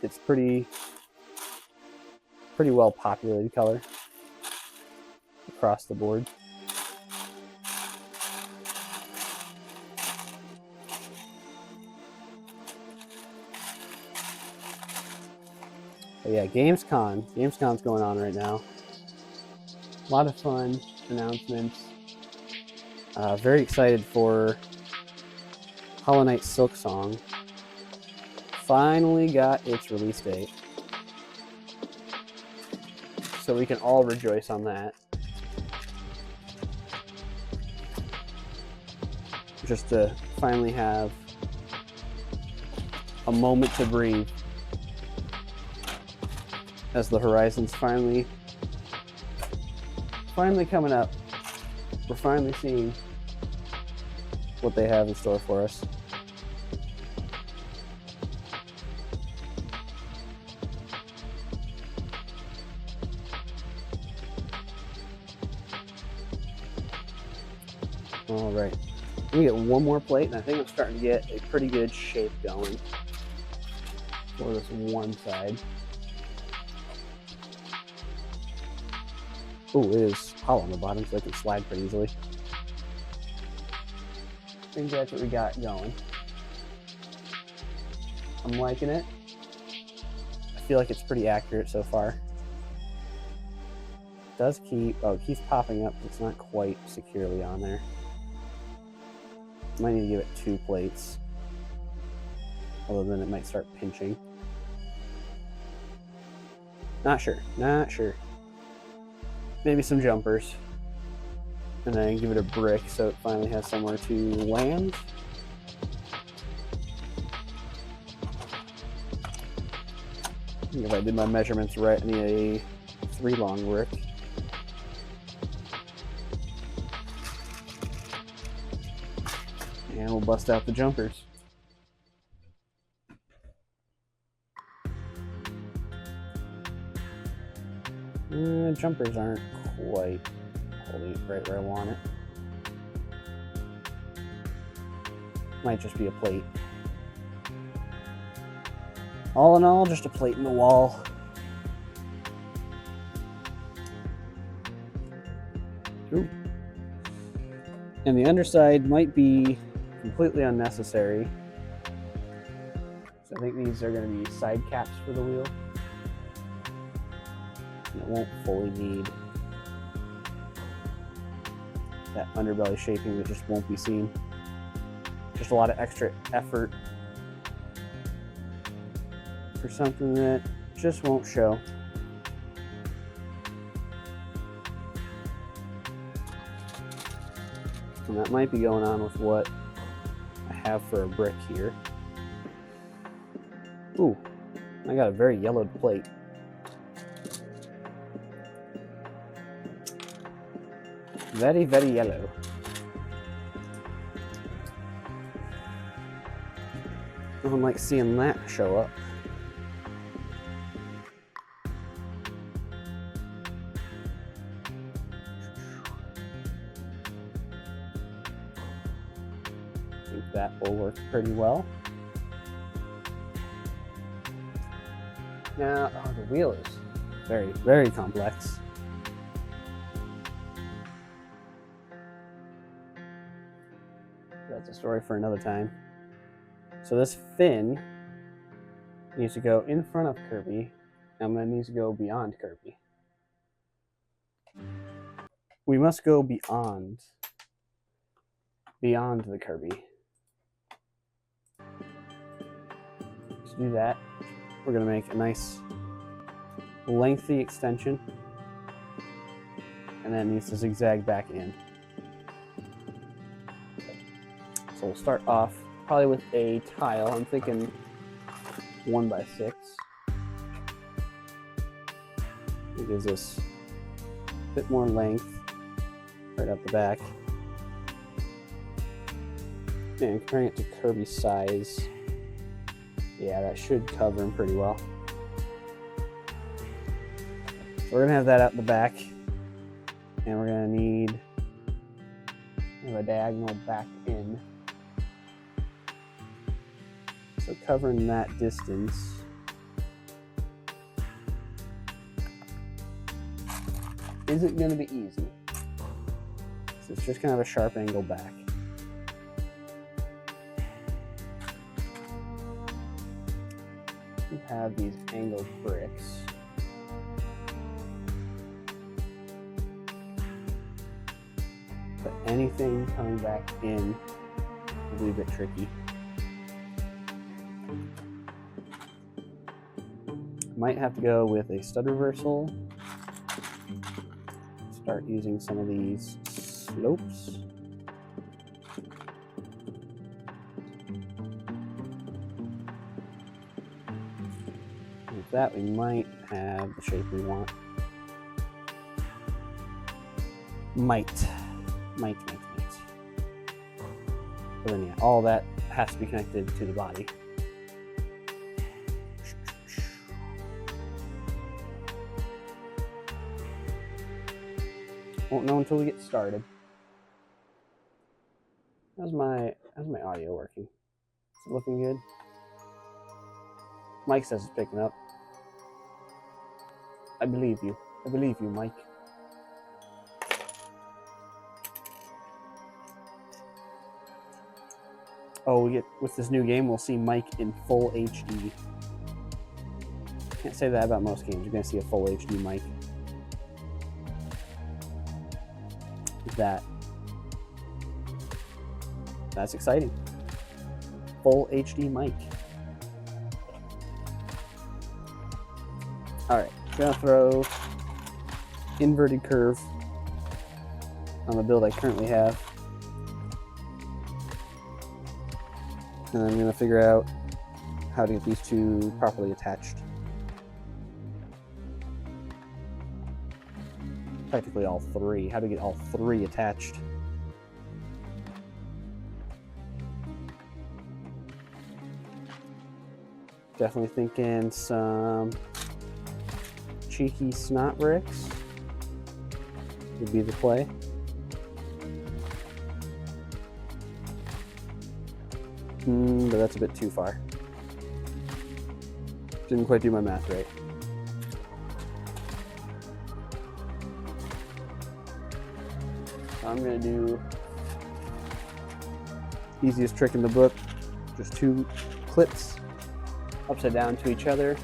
It's pretty well populated color across the board. But yeah, Gamescom's going on right now. A lot of fun announcements. Very excited for Hollow Knight Silk Song finally got its release date. So we can all rejoice on that. Just to finally have a moment to breathe as the horizon's finally coming up. We're finally seeing what they have in store for us. All right, let me get one more plate, and I think I'm starting to get a pretty good shape going for this one side. Oh, it is hollow on the bottom, so I can slide pretty easily. I think that's what we got going. I'm liking it. I feel like it's pretty accurate so far. It does keep, oh, it keeps popping up, but it's not quite securely on there. Might need to give it 2 plates. Other than it might start pinching. Not sure, not sure. Maybe some jumpers. And then give it a brick so it finally has somewhere to land. I think if I did my measurements right, I need a 3 long brick. And we'll bust out the jumpers. Jumpers aren't quite holding it right where I want it. Might just be a plate. All in all, just a plate in the wall. Ooh. And the underside might be completely unnecessary. So I think these are going to be side caps for the wheel. And it won't fully need that underbelly shaping that just won't be seen. Just a lot of extra effort for something that just won't show. And that might be going on with what I have for a brick here. Ooh, I got a very yellowed plate. Very, very yellow. I don't like seeing that show up. I think that will work pretty well. Now, oh, the wheel is very, very complex. That's a story for another time. So this fin needs to go in front of Kirby, and then needs to go beyond Kirby. We must go beyond the Kirby. To do that, we're going to make a nice lengthy extension, and then it needs to zigzag back in. So we'll start off probably with a tile. I'm thinking 1x6. It gives us a bit more length right up the back. And comparing it to Kirby's size, yeah, that should cover him pretty well. So we're gonna have that out the back, and we're gonna need a diagonal back in. So covering that distance isn't going to be easy. So it's just kind of a sharp angle back. We have these angled bricks. But anything coming back in will be a bit tricky. Might have to go with a stud reversal. Start using some of these slopes. With that, we might have the shape we want. Might. But then yeah, all that has to be connected to the body. Won't know until we get started. How's my audio working? Is it looking good? Mike says it's picking up. I believe you. I believe you, Mike. Oh, with this new game, we'll see Mike in full HD. Can't say that about most games. You're gonna see a full HD Mike. That's exciting. Full HD Mike. Alright, gonna throw inverted curve on the build I currently have. And I'm gonna figure out how to get these two properly attached. Practically all three. How to get all three attached. Definitely thinking some cheeky snot bricks would be the play. But that's a bit too far. Didn't quite do my math right. I'm gonna do easiest trick in the book. Just two clips upside down to each other,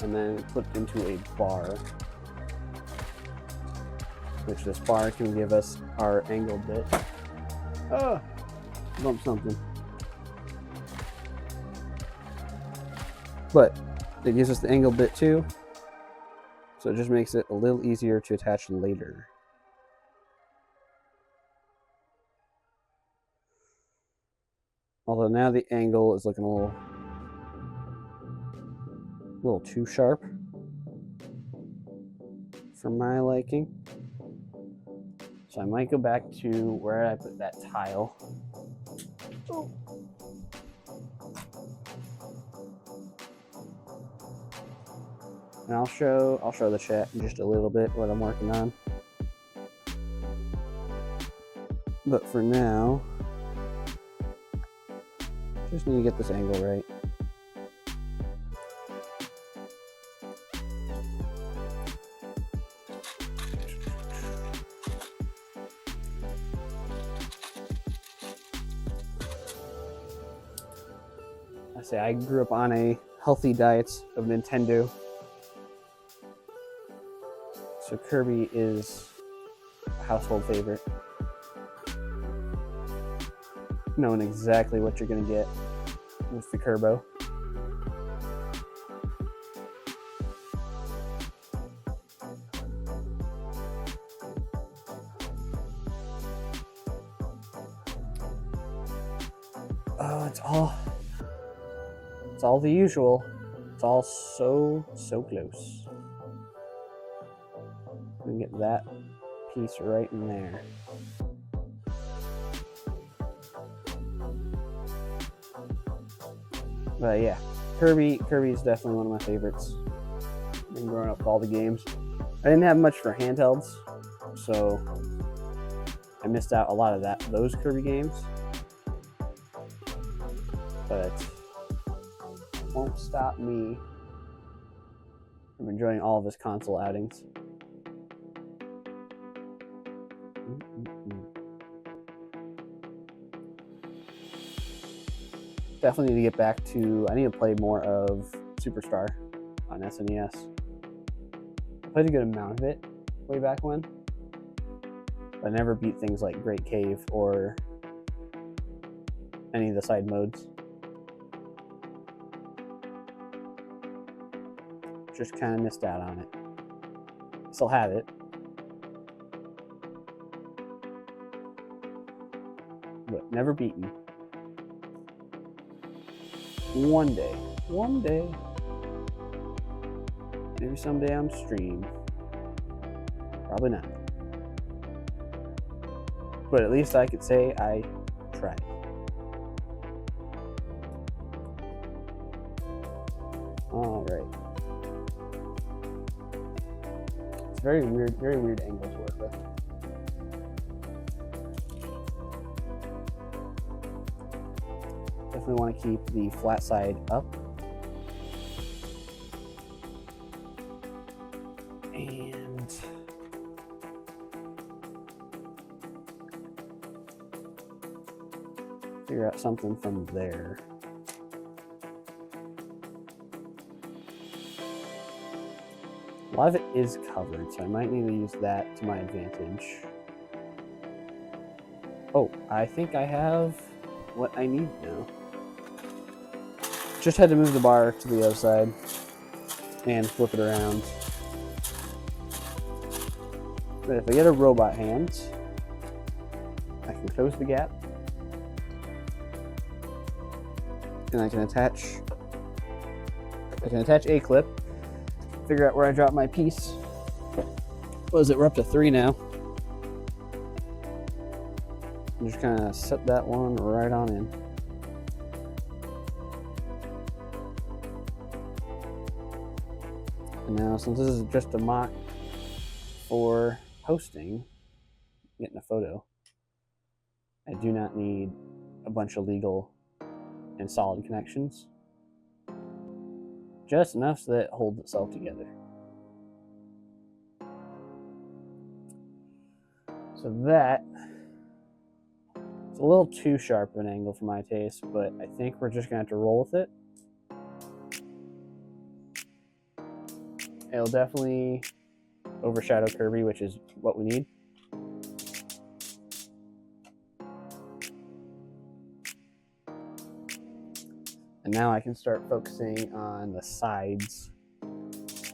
and then clipped into a bar, which this bar can give us our angle bit. Oh, bumped something. But it gives us the angle bit too, so it just makes it a little easier to attach later. Although now the angle is looking a little too sharp for my liking. So I might go back to where I put that tile. Oh. And I'll show the chat in just a little bit what I'm working on. But for now, just need to get this angle right. I grew up on a healthy diet of Nintendo, so Kirby is a household favorite. Knowing exactly what you're gonna get with the Kirbo. Oh, it's all the usual. It's all so close. We can get that piece right in there. But yeah, Kirby is definitely one of my favorites. Been growing up with all the games. I didn't have much for handhelds, so I missed out a lot of those Kirby games. But won't stop me from enjoying all of his console outings. Definitely need to get back to, I need to play more of Superstar on SNES. I played a good amount of it way back when, but I never beat things like Great Cave or any of the side modes. just kind of missed out on it. Still have it. But never beaten. One day. Maybe someday on stream. Probably not. But at least I could say I tried. Alright. It's very weird angle to work with. Definitely want to keep the flat side up. And figure out something from there. A lot of it is covered, so I might need to use that to my advantage. Oh, I think I have what I need now. Just had to move the bar to the other side and flip it around. But if I get a robot hand, I can close the gap. And I can attach a clip, figure out where I drop my piece. What is it? We're up to 3 now. And just kind of set that one right on in. And now, since this is just a mock for hosting, getting a photo, I do not need a bunch of legal and solid connections. Just enough so that it holds itself together. So that it's a little too sharp of an angle for my taste, but I think we're just gonna have to roll with it. It'll definitely overshadow Kirby, which is what we need. And now I can start focusing on the sides,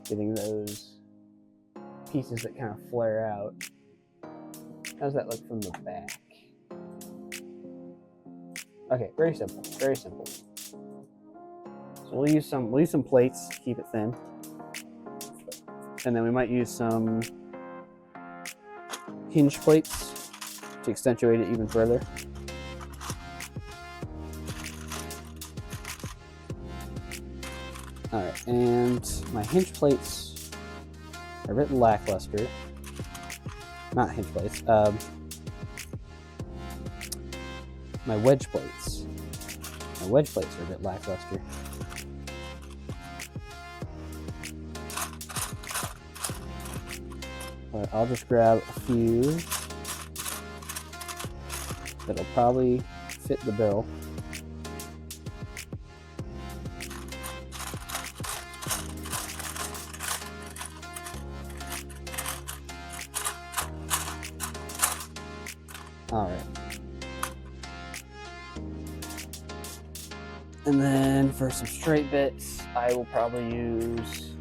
getting those pieces that kind of flare out. How does that look from the back? Okay, very simple, very simple. So we'll use some plates to keep it thin. And then we might use some hinge plates to accentuate it even further. Alright, and my hinge plates are a bit lackluster. Not hinge plates, my wedge plates. My wedge plates are a bit lackluster. But I'll just grab a few that'll probably fit the bill. Alright. And then for some straight bits, I will probably use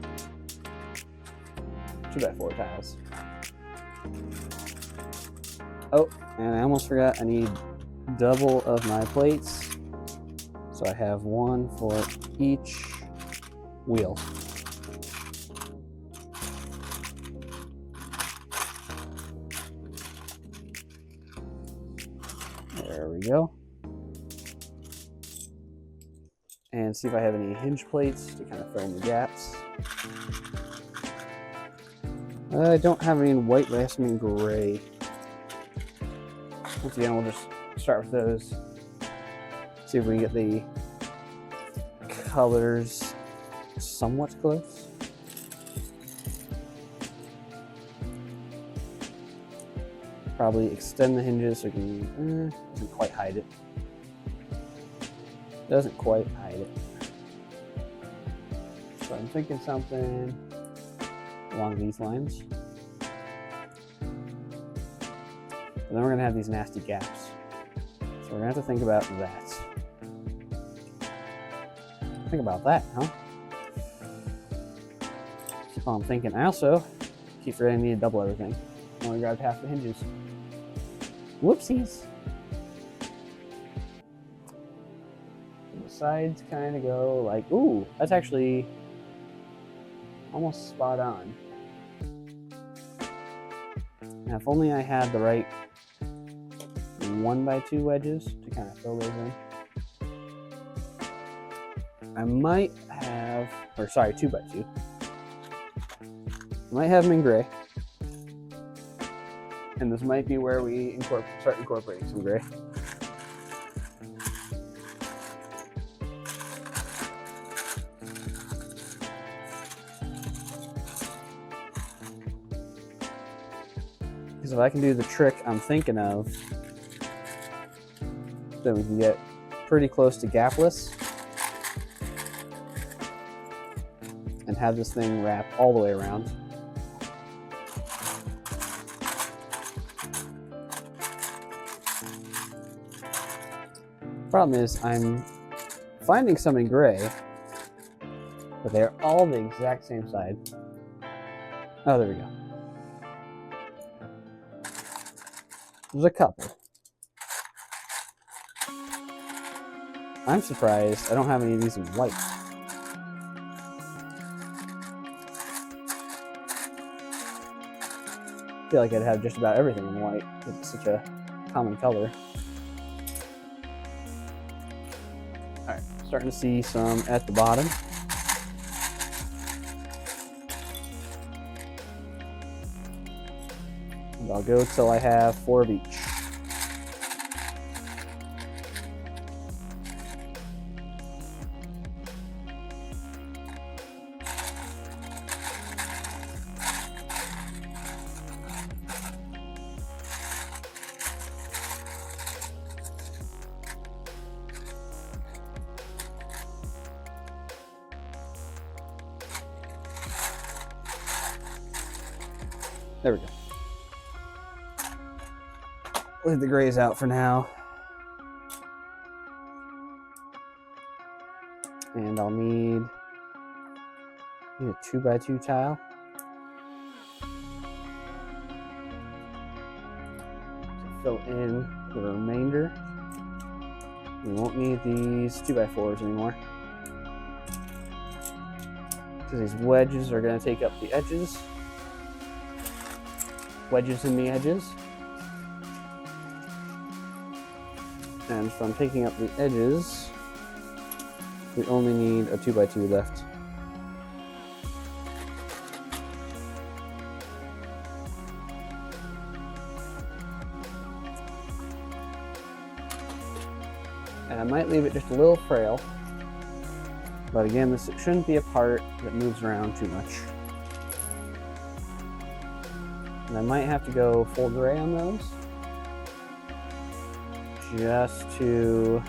2x4 tiles. Oh, and I almost forgot, I need double of my plates. So I have one for each wheel. There we go. And see if I have any hinge plates to kind of fill in the gaps. I don't have any in white, but I have some in gray. Once again, we'll just start with those. See if we can get the colors somewhat close. Probably extend the hinges so we can, doesn't quite hide it. Doesn't quite hide it. So I'm thinking something along these lines. And then we're gonna have these nasty gaps. So we're gonna have to think about that. Think about that, huh? That's all I'm thinking. I also keep forgetting I need to double everything. I only grabbed half the hinges. Whoopsies. The sides kind of go like, ooh, that's actually almost spot on. Now, if only I had the right 1x2 wedges to kind of fill those in. I might have, or sorry, 2x2. I might have them in gray. And this might be where we start incorporating some gray. Because if I can do the trick I'm thinking of, then we can get pretty close to gapless and have this thing wrap all the way around. Problem is, I'm finding some in gray, but they're all the exact same side. Oh, there we go. There's a couple. I'm surprised I don't have any of these in white. I feel like I'd have just about everything in white. It's such a common color. Alright, starting to see some at the bottom. And I'll go till I have 4 of each. There we go. Leave the grays out for now. And I'll need a 2x2 tile. To fill in the remainder. We won't need these 2x4s anymore, because these wedges are going to take up the edges. Wedges in the edges. And from taking up the edges, we only need a 2x2 left. And I might leave it just a little frail, but again, this shouldn't be a part that moves around too much. And I might have to go full gray on those, just to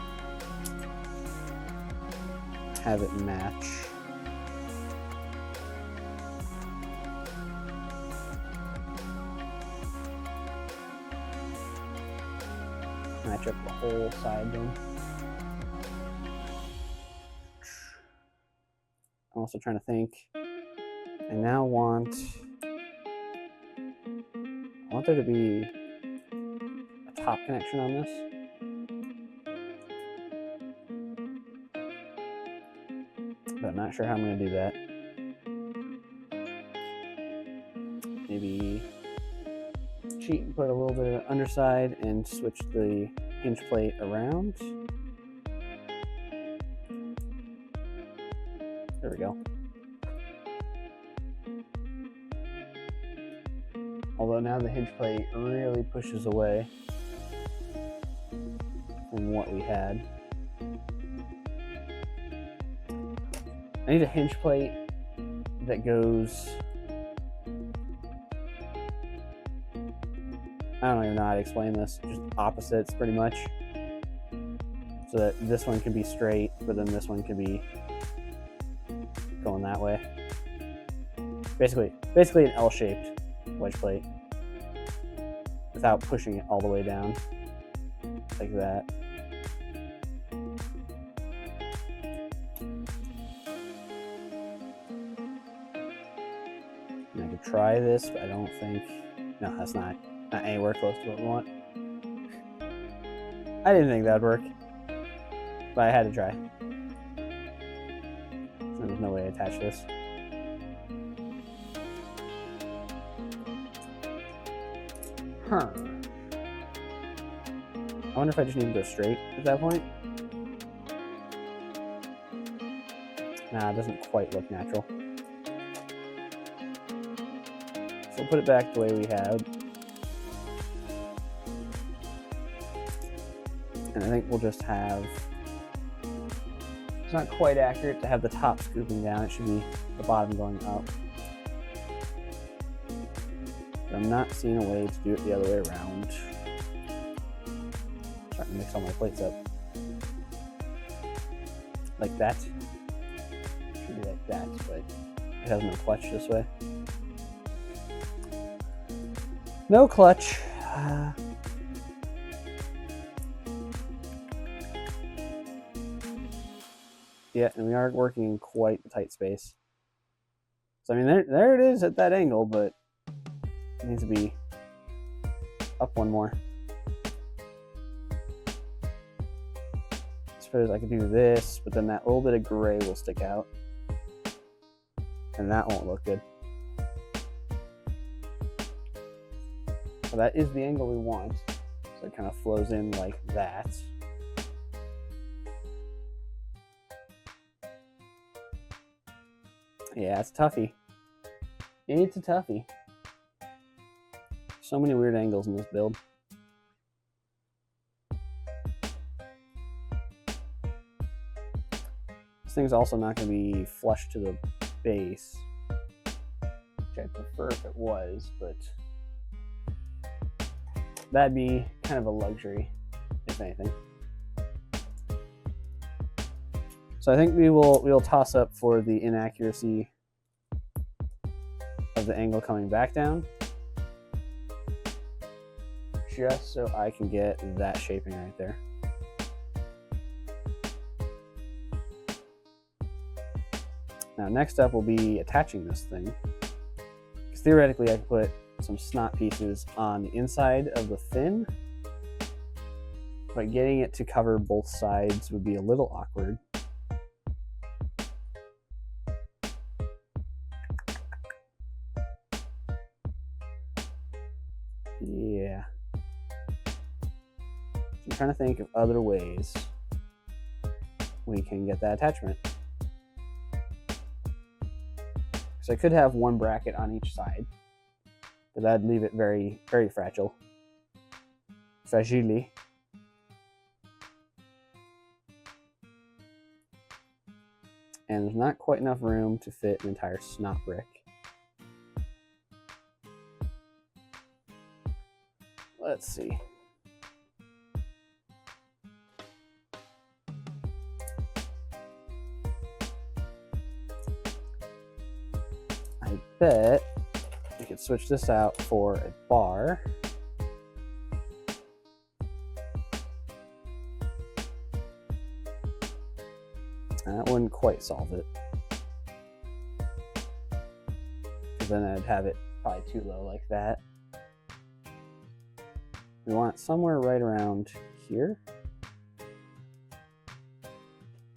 have it match. Match up the whole side then. I'm also trying to think. I now want there to be a top connection on this. But I'm not sure how I'm going to do that. Maybe cheat and put a little bit of underside and switch the hinge plate around. There we go. Although now the hinge plate really pushes away from what we had. I need a hinge plate that goes, I don't even know how to explain this, just opposites pretty much. So that this one can be straight, but then this one can be going that way. Basically an L-shaped wedge plate without pushing it all the way down like that. could try this, but I don't think... No, that's not anywhere close to what we want. I didn't think that would work, but I had to try. There's no way to attach this. Huh. I wonder if I just need to go straight at that point. Nah, it doesn't quite look natural. So we'll put it back the way we have. And I think we'll just have... It's not quite accurate to have the top scooping down. It should be the bottom going up. But I'm not seeing a way to do it the other way around. I'm starting to mix all my plates up. Like that. Should be like that, but it has no clutch this way. No clutch. Yeah, and we are working in quite a tight space. So I mean, there it is at that angle, but it needs to be up one more. I suppose I could do this, but then that little bit of gray will stick out. And that won't look good. So that is the angle we want. So it kind of flows in like that. Yeah, it's a toughie. It's a toughie. So many weird angles in this build. This thing's also not going to be flush to the base, which I'd prefer if it was, but that'd be kind of a luxury, if anything. So I think we'll toss up for the inaccuracy of the angle coming back down, just so I can get that shaping right there. Now next up will be attaching this thing, because theoretically I could put some snot pieces on the inside of the fin, but getting it to cover both sides would be a little awkward. Yeah. So I'm trying to think of other ways we can get that attachment. So I could have one bracket on each side, but that'd leave it very, very fragile. Fragile. And there's not quite enough room to fit an entire snot brick. Let's see. I bet we could switch this out for a bar. And that wouldn't quite solve it, because then I'd have it probably too low like that. We want it somewhere right around here.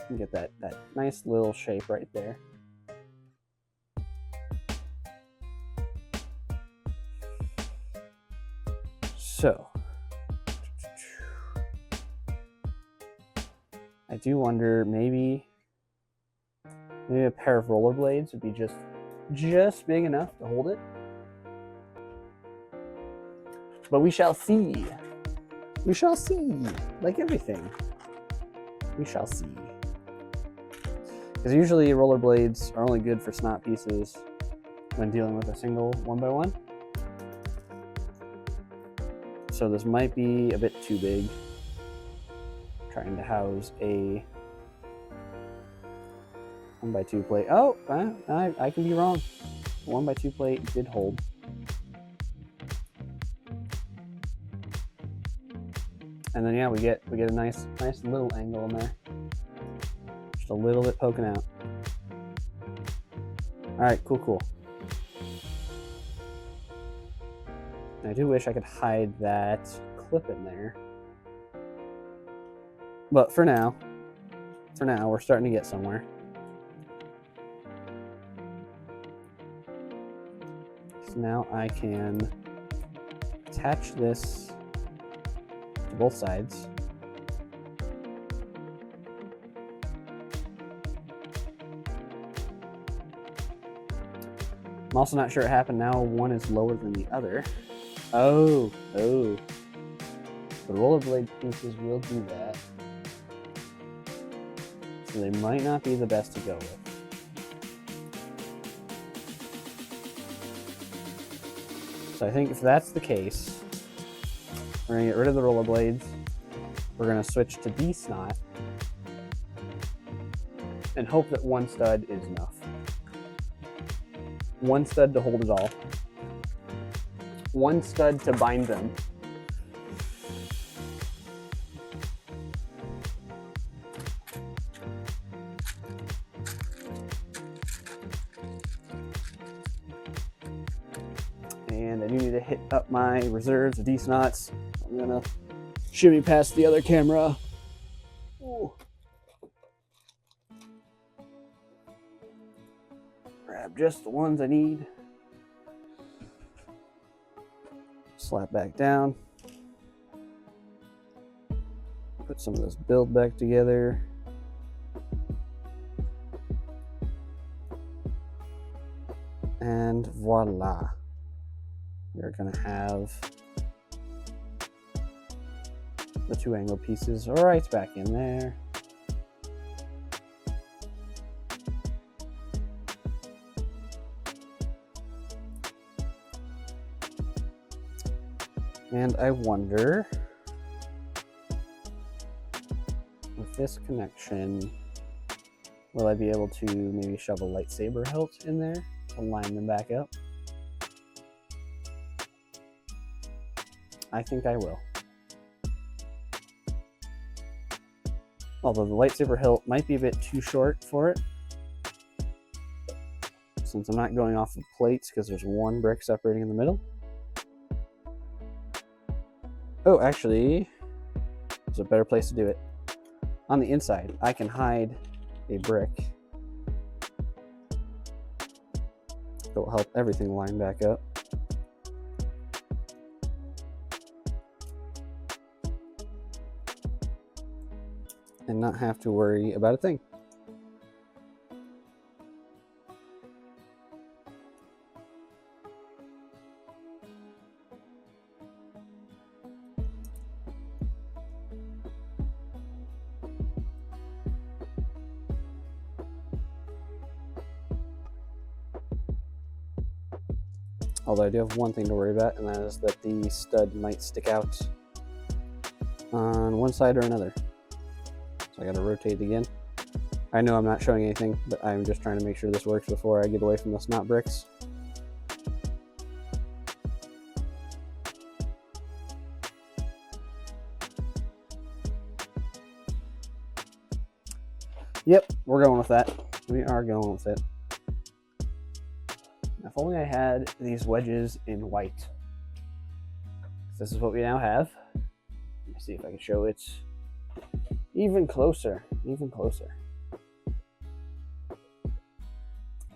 And get that nice little shape right there. So, I do wonder, maybe a pair of rollerblades would be just big enough to hold it. But we shall see. We shall see. Like everything. We shall see. Because usually rollerblades are only good for snot pieces when dealing with a single 1x1. So this might be a bit too big. Trying to house a 1x2 plate. Oh, I can be wrong. The 1x2 plate did hold. And then yeah, we get a nice little angle in there. Just a little bit poking out. All right, cool. I do wish I could hide that clip in there. But for now, we're starting to get somewhere. So now I can attach this to both sides. I'm also not sure what happened now. One is lower than the other. Oh. The rollerblade pieces will do that. So they might not be the best to go with. So I think if that's the case, we're going to get rid of the rollerblades. We're going to switch to D-snot and hope that one stud is enough. One stud to hold it all. One stud to bind them. And I do need to hit up my reserves of D-snots. I'm gonna shimmy past the other camera. Ooh. Grab just the ones I need. Slap back down. Put some of this build back together. And voila. We're gonna have the two angle pieces right back in there. And I wonder with this connection, will I be able to maybe shove a lightsaber hilt in there to line them back up? I think I will. Although the lightsaber hilt might be a bit too short for it, since I'm not going off of plates because there's one brick separating in the middle. Oh, actually, there's a better place to do it. On the inside, I can hide a brick. It will help everything line back up. And not have to worry about a thing. Although I do have one thing to worry about, and that is that the stud might stick out on one side or another. So I gotta rotate it again. I know I'm not showing anything, but I'm just trying to make sure this works before I get away from the snot bricks. Yep, we're going with that. We are going with it. If only I had these wedges in white. This is what we now have. Let me see if I can show it even closer,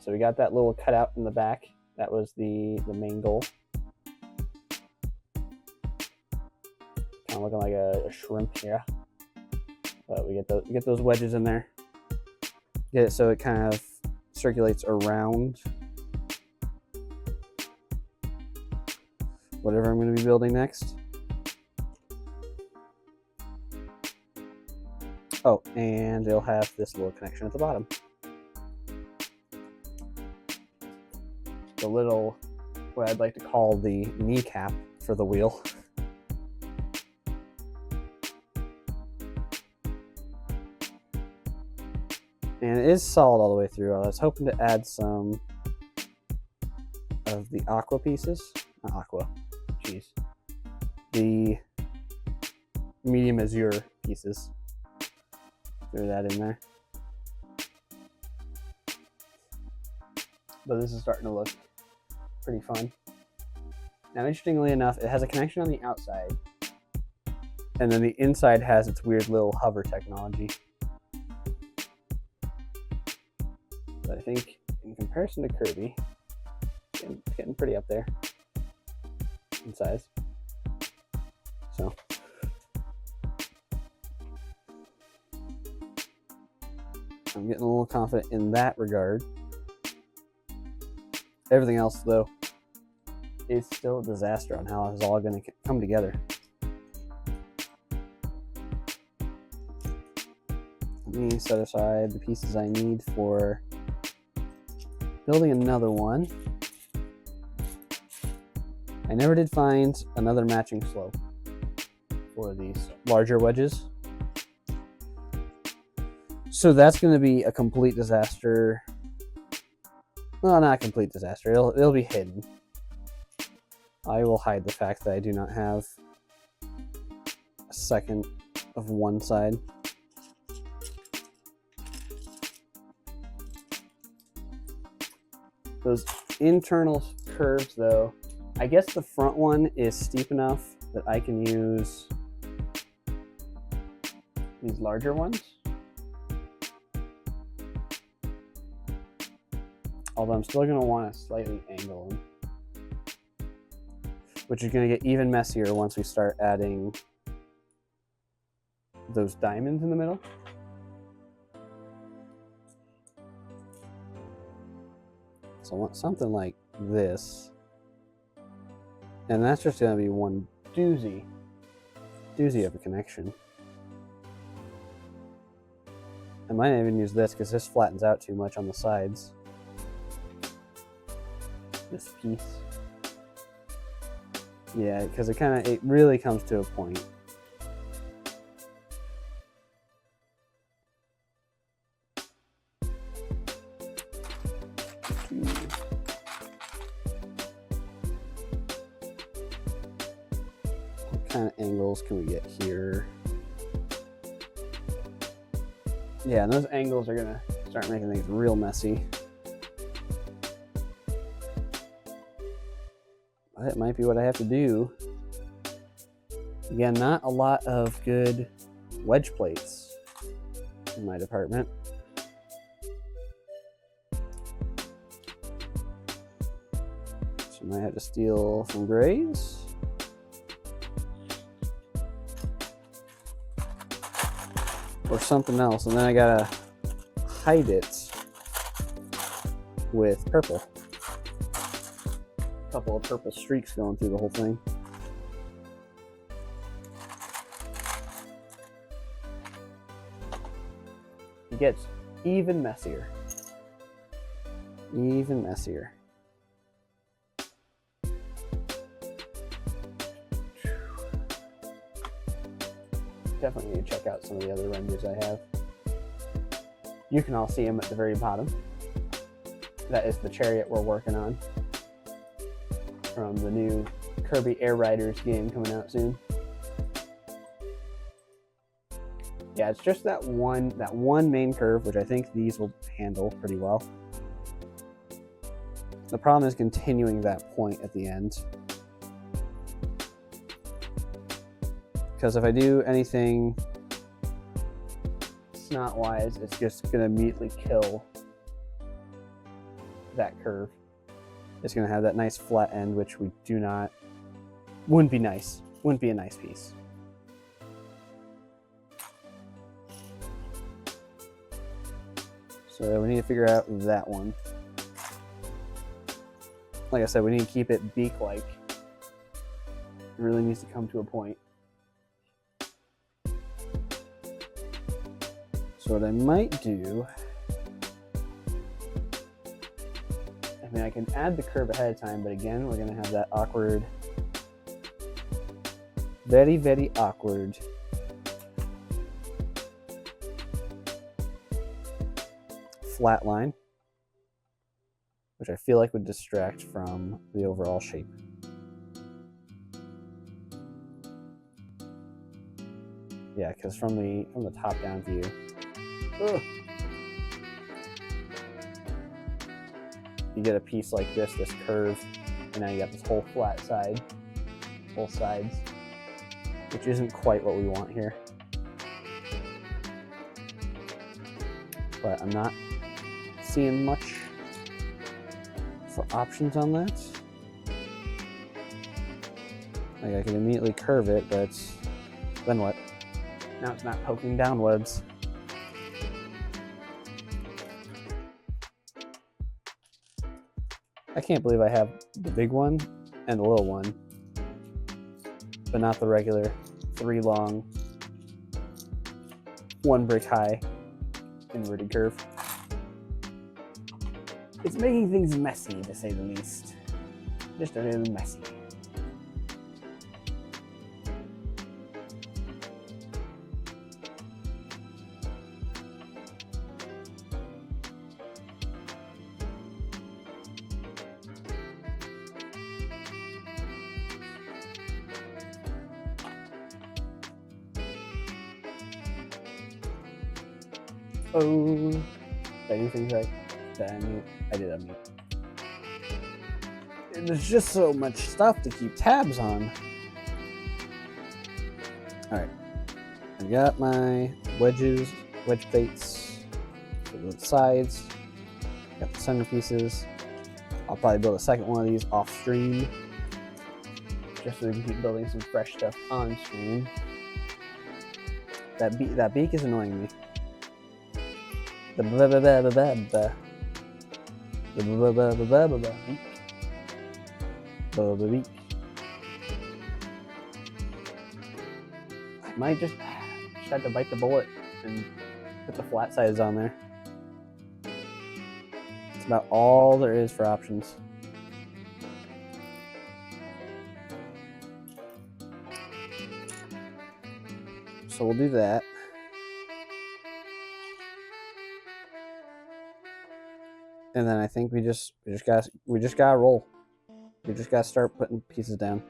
So we got that little cutout in the back. That was the main goal. Kind of looking like a shrimp here. But we get those wedges in there. Get it so it kind of circulates around whatever I'm going to be building next. Oh, and it'll have this little connection at the bottom. The little, what I'd like to call the kneecap for the wheel. And it is solid all the way through. I was hoping to add some of the aqua pieces. Not aqua. Jeez. The medium azure pieces. Throw that in there. But this is starting to look pretty fun. Now, interestingly enough, it has a connection on the outside, and then the inside has its weird little hover technology. But I think in comparison to Kirby, it's getting pretty up there in size. So I'm getting a little confident in that regard. Everything else, though, is still a disaster on how it's all going to come together. Let me set aside the pieces I need for building another one. I never did find another matching slope for these larger wedges. So that's going to be a complete disaster. Well, not a complete disaster. It'll be hidden. I will hide the fact that I do not have a second of one side. Those internal curves, though, I guess the front one is steep enough that I can use these larger ones. Although I'm still going to want to slightly angle them, which is going to get even messier once we start adding those diamonds in the middle. So I want something like this. And that's just going to be one doozy of a connection. I might even use this because this flattens out too much on the sides. This piece. Yeah, because it really comes to a point. What kind of angles can we get here? Yeah, and those angles are gonna start making things real messy. That might be what I have to do. Again, not a lot of good wedge plates in my department. So I might have to steal some grays. Or something else, and then I gotta hide it with purple. A couple of purple streaks going through the whole thing. It gets even messier. Even messier. Definitely need to check out some of the other renders I have. You can all see them at the very bottom. That is the Chariot we're working on from the new Kirby Air Riders game coming out soon. Yeah, it's just that one main curve, which I think these will handle pretty well. The problem is continuing that point at the end. Because if I do anything snot-wise, it's just going to immediately kill that curve. It's going to have that nice flat end, which we do not... Wouldn't be nice. Wouldn't be a nice piece. So we need to figure out that one. Like I said, we need to keep it beak-like. It really needs to come to a point. So what I might do, I mean, I can add the curve ahead of time, but again, we're going to have that awkward, very, very awkward flat line, which I feel like would distract from the overall shape. Yeah, because from the top-down view, ugh, you get a piece like this curve And now you got this whole flat side, both sides, which isn't quite what we want here. But I'm not seeing much for options on that. Like I can immediately curve it, but then what? Now it's not poking downwards. I can't believe I have the big one and the little one, but not the regular 3 long, 1 brick high inverted curve. It's making things messy, to say the least. Just a little messy. Oh, did I do things right? Did I unmute? I did unmute. And there's just so much stuff to keep tabs on. Alright. I got my wedge plates for the sides. Got the centerpieces. I'll probably build a second one of these off stream, just so we can keep building some fresh stuff on stream. That beak is annoying me. The blah blah blah blah blah blah. The blah blah blah blah blah blah beak. Blah blah beak. I might just have to bite the bullet and put the flat sides on there. It's about all there is for options. So we'll do that. And then I think we just gotta roll. We just gotta start putting pieces down.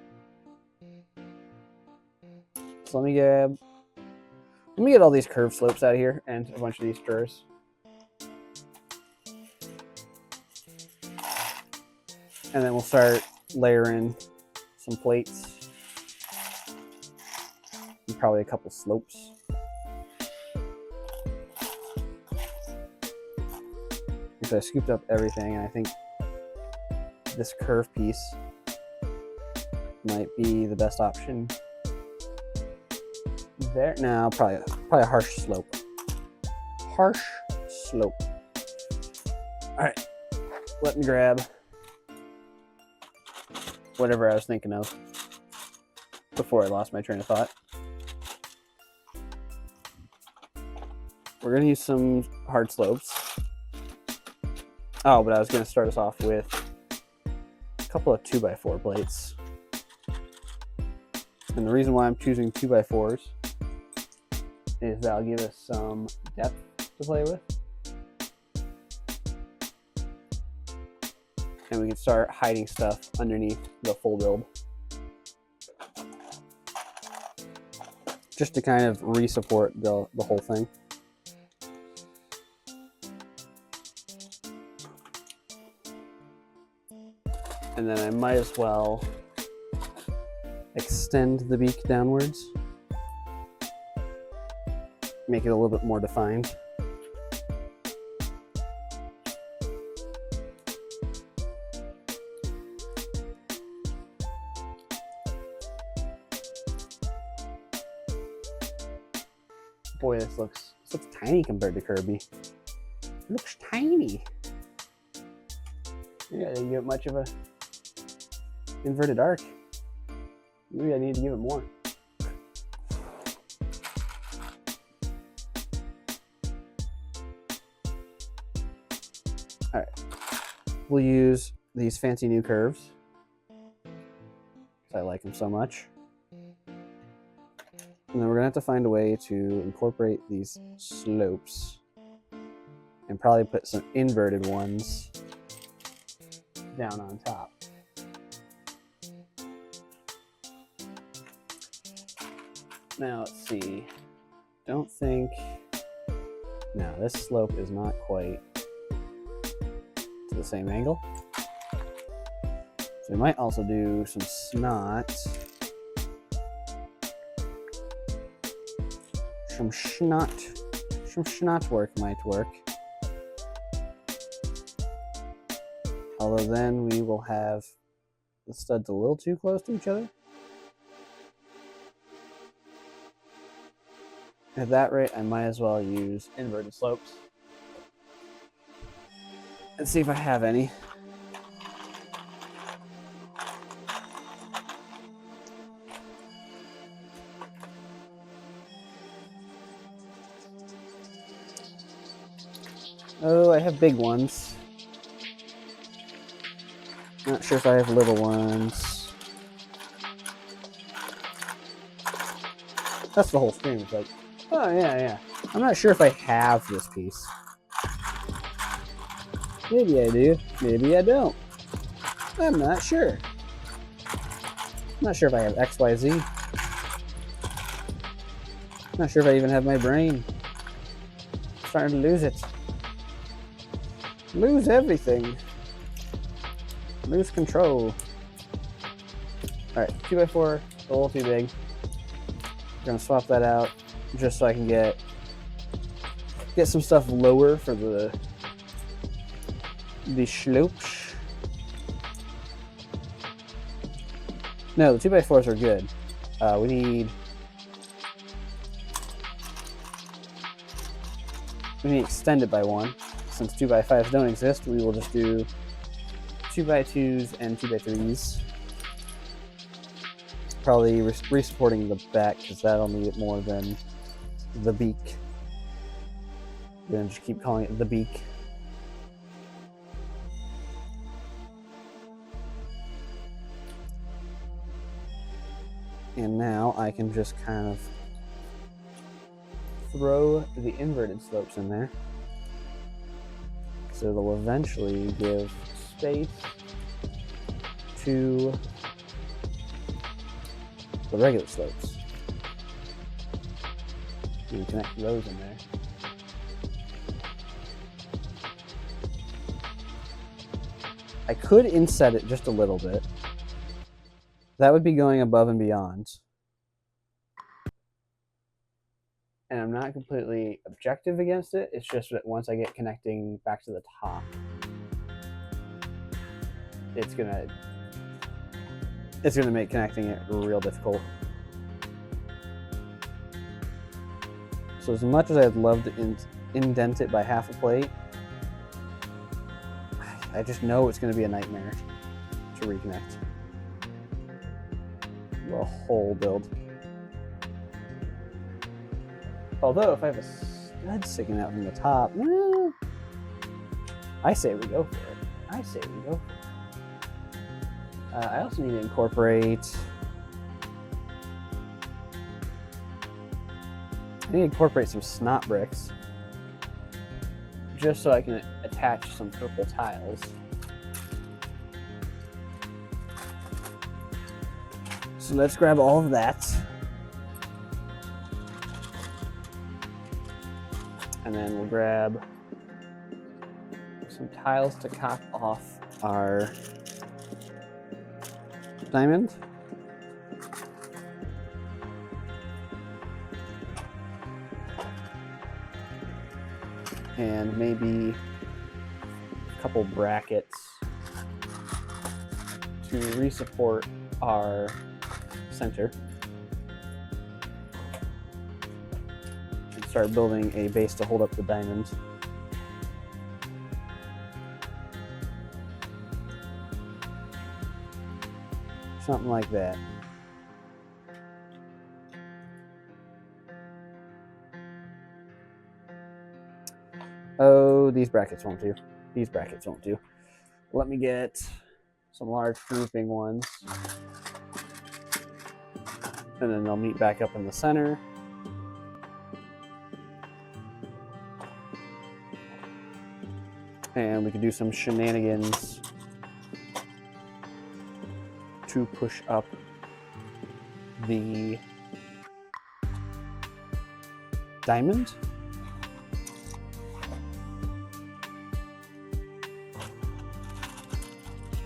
So let me get all these curved slopes out of here and a bunch of these drawers. And then we'll start layering some plates and probably a couple slopes. So I scooped up everything, and I think this curve piece might be the best option. There now, probably a harsh slope. Harsh slope. All right, let me grab whatever I was thinking of before I lost my train of thought. We're gonna use some hard slopes. Oh, but I was going to start us off with a couple of 2x4 plates. And the reason why I'm choosing 2x4s is that'll give us some depth to play with. And we can start hiding stuff underneath the full build. Just to kind of re-support the whole thing. And then I might as well extend the beak downwards, make it a little bit more defined. Boy, this looks tiny compared to Kirby. It looks tiny. Yeah, I didn't give it much of a inverted arc. Maybe I need to give it more. All right, we'll use these fancy new curves. I like them so much. And then we're gonna have to find a way to incorporate these slopes and probably put some inverted ones down on top. Now let's see. Don't think. No, this slope is not quite to the same angle. So we might also do some snot. Some snot work might work. Although then we will have the studs a little too close to each other. At that rate, I might as well use inverted slopes. Let's see if I have any. Oh, I have big ones. Not sure if I have little ones. That's the whole stream. It's like, oh yeah. I'm not sure if I have this piece. Maybe I do. Maybe I don't. I'm not sure. I'm not sure if I have X, Y, Z. I'm not sure if I even have my brain. I'm starting to lose it. Lose everything. Lose control. Alright, 2x4, a little too big. We're gonna swap that out just so I can get some stuff lower for the slopes. No, the 2x4s are good. We need to extend it by 1. Since 2x5s don't exist, we will just do 2x2s and 2x3s. Probably re-supporting the back because that'll need it more than the beak. We're gonna just keep calling it the beak. And now I can just kind of throw the inverted slopes in there. So they'll eventually give space to the regular slopes. You can connect those in there. I could inset it just a little bit. That would be going above and beyond. And I'm not completely objective against it. It's just that once I get connecting back to the top, it's gonna make connecting it real difficult. So as much as I'd love to indent it by half a plate, I just know it's gonna be a nightmare to reconnect the whole build. Although, if I have a stud sticking out from the top, well, I say we go for it. I say we go for it. I also need to incorporate some snot bricks just so I can attach some purple tiles. So let's grab all of that. And then we'll grab some tiles to cap off our diamond. And maybe a couple brackets to re-support our center. Start building a base to hold up the diamond. Something like that. Oh, these brackets won't do. These brackets won't do. Let me get some large grouping ones. And then they'll meet back up in the center. And we can do some shenanigans to push up the diamond.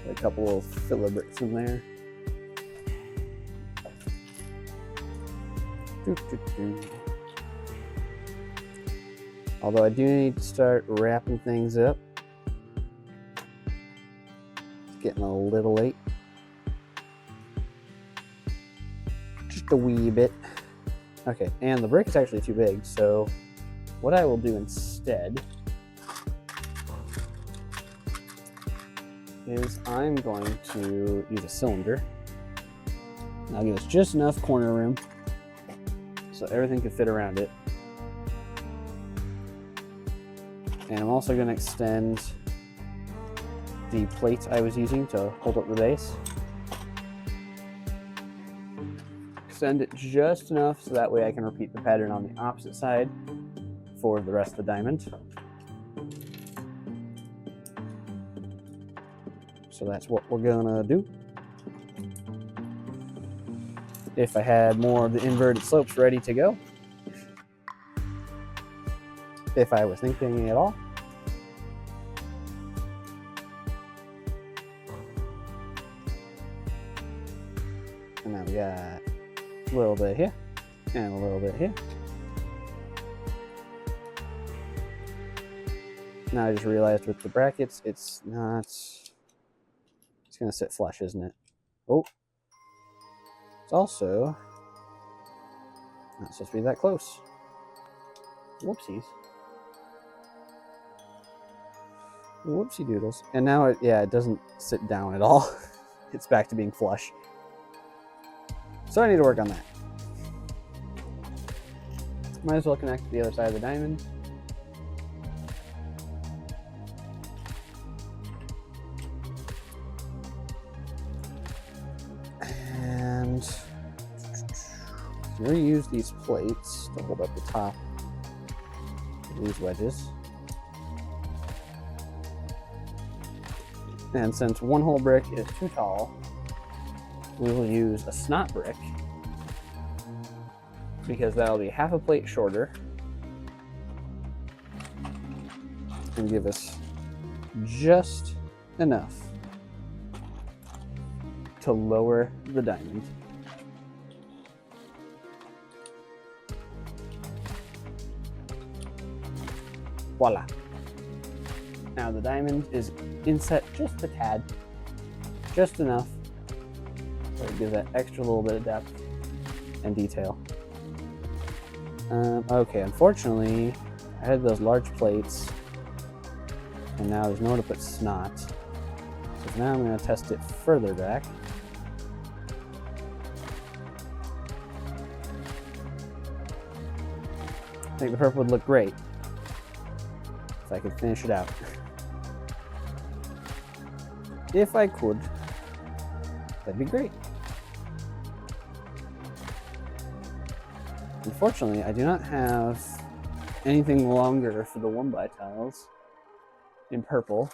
A couple of filler bricks in there. Although I do need to start wrapping things up. It's getting a little late. Just a wee bit. Okay, and the brick is actually too big, so what I will do instead is I'm going to use a cylinder. That'll give us just enough corner room so everything can fit around it. And I'm also going to extend the plate I was using to hold up the base. Extend it just enough so that way I can repeat the pattern on the opposite side for the rest of the diamond. So that's what we're gonna do. If I had more of the inverted slopes ready to go, if I was thinking at all. And now we got a little bit here and a little bit here. Now I just realized with the brackets, it's not, it's gonna sit flush, isn't it? Oh, it's also not supposed to be that close. Whoopsies. Whoopsie doodles. And now it, yeah, it doesn't sit down at all. It's back to being flush. So I need to work on that. Might as well connect to the other side of the diamond. And I'm going to use these plates to hold up the top of these wedges. And since one whole brick is too tall, we will use a snot brick because that'll be half a plate shorter and give us just enough to lower the diamond. Voila. Now the diamond is inset just a tad, just enough so it gives that extra little bit of depth and detail. Okay, unfortunately, I had those large plates, and now there's nowhere to put snot. So now I'm going to test it further back. I think the purple would look great if I could finish it out. If I could, that'd be great. Unfortunately, I do not have anything longer for the 1x tiles in purple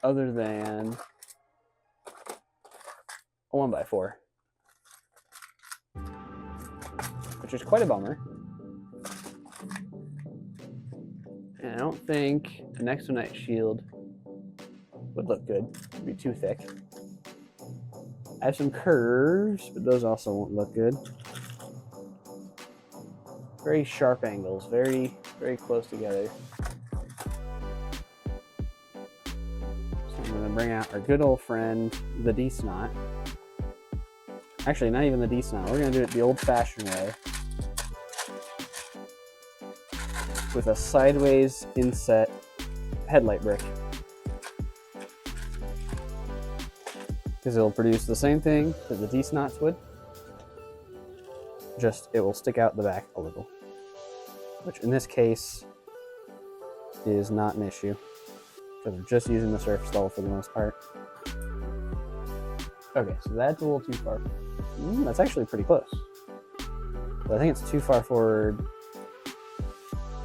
other than a 1x4, which is quite a bummer. And I don't think the next one night shield would look good. It'd be too thick. I have some curves, but those also won't look good. Very sharp angles, very, very close together. So I'm gonna bring out our good old friend, the D-snot. Actually, not even the D-snot. We're gonna do it the old-fashioned way, with a sideways inset headlight brick. Because it'll produce the same thing that the D-snots would, just it will stick out the back a little, which in this case is not an issue because we're just using the surface level for the most part. Okay, so that's a little too far. That's actually pretty close, but I think it's too far forward,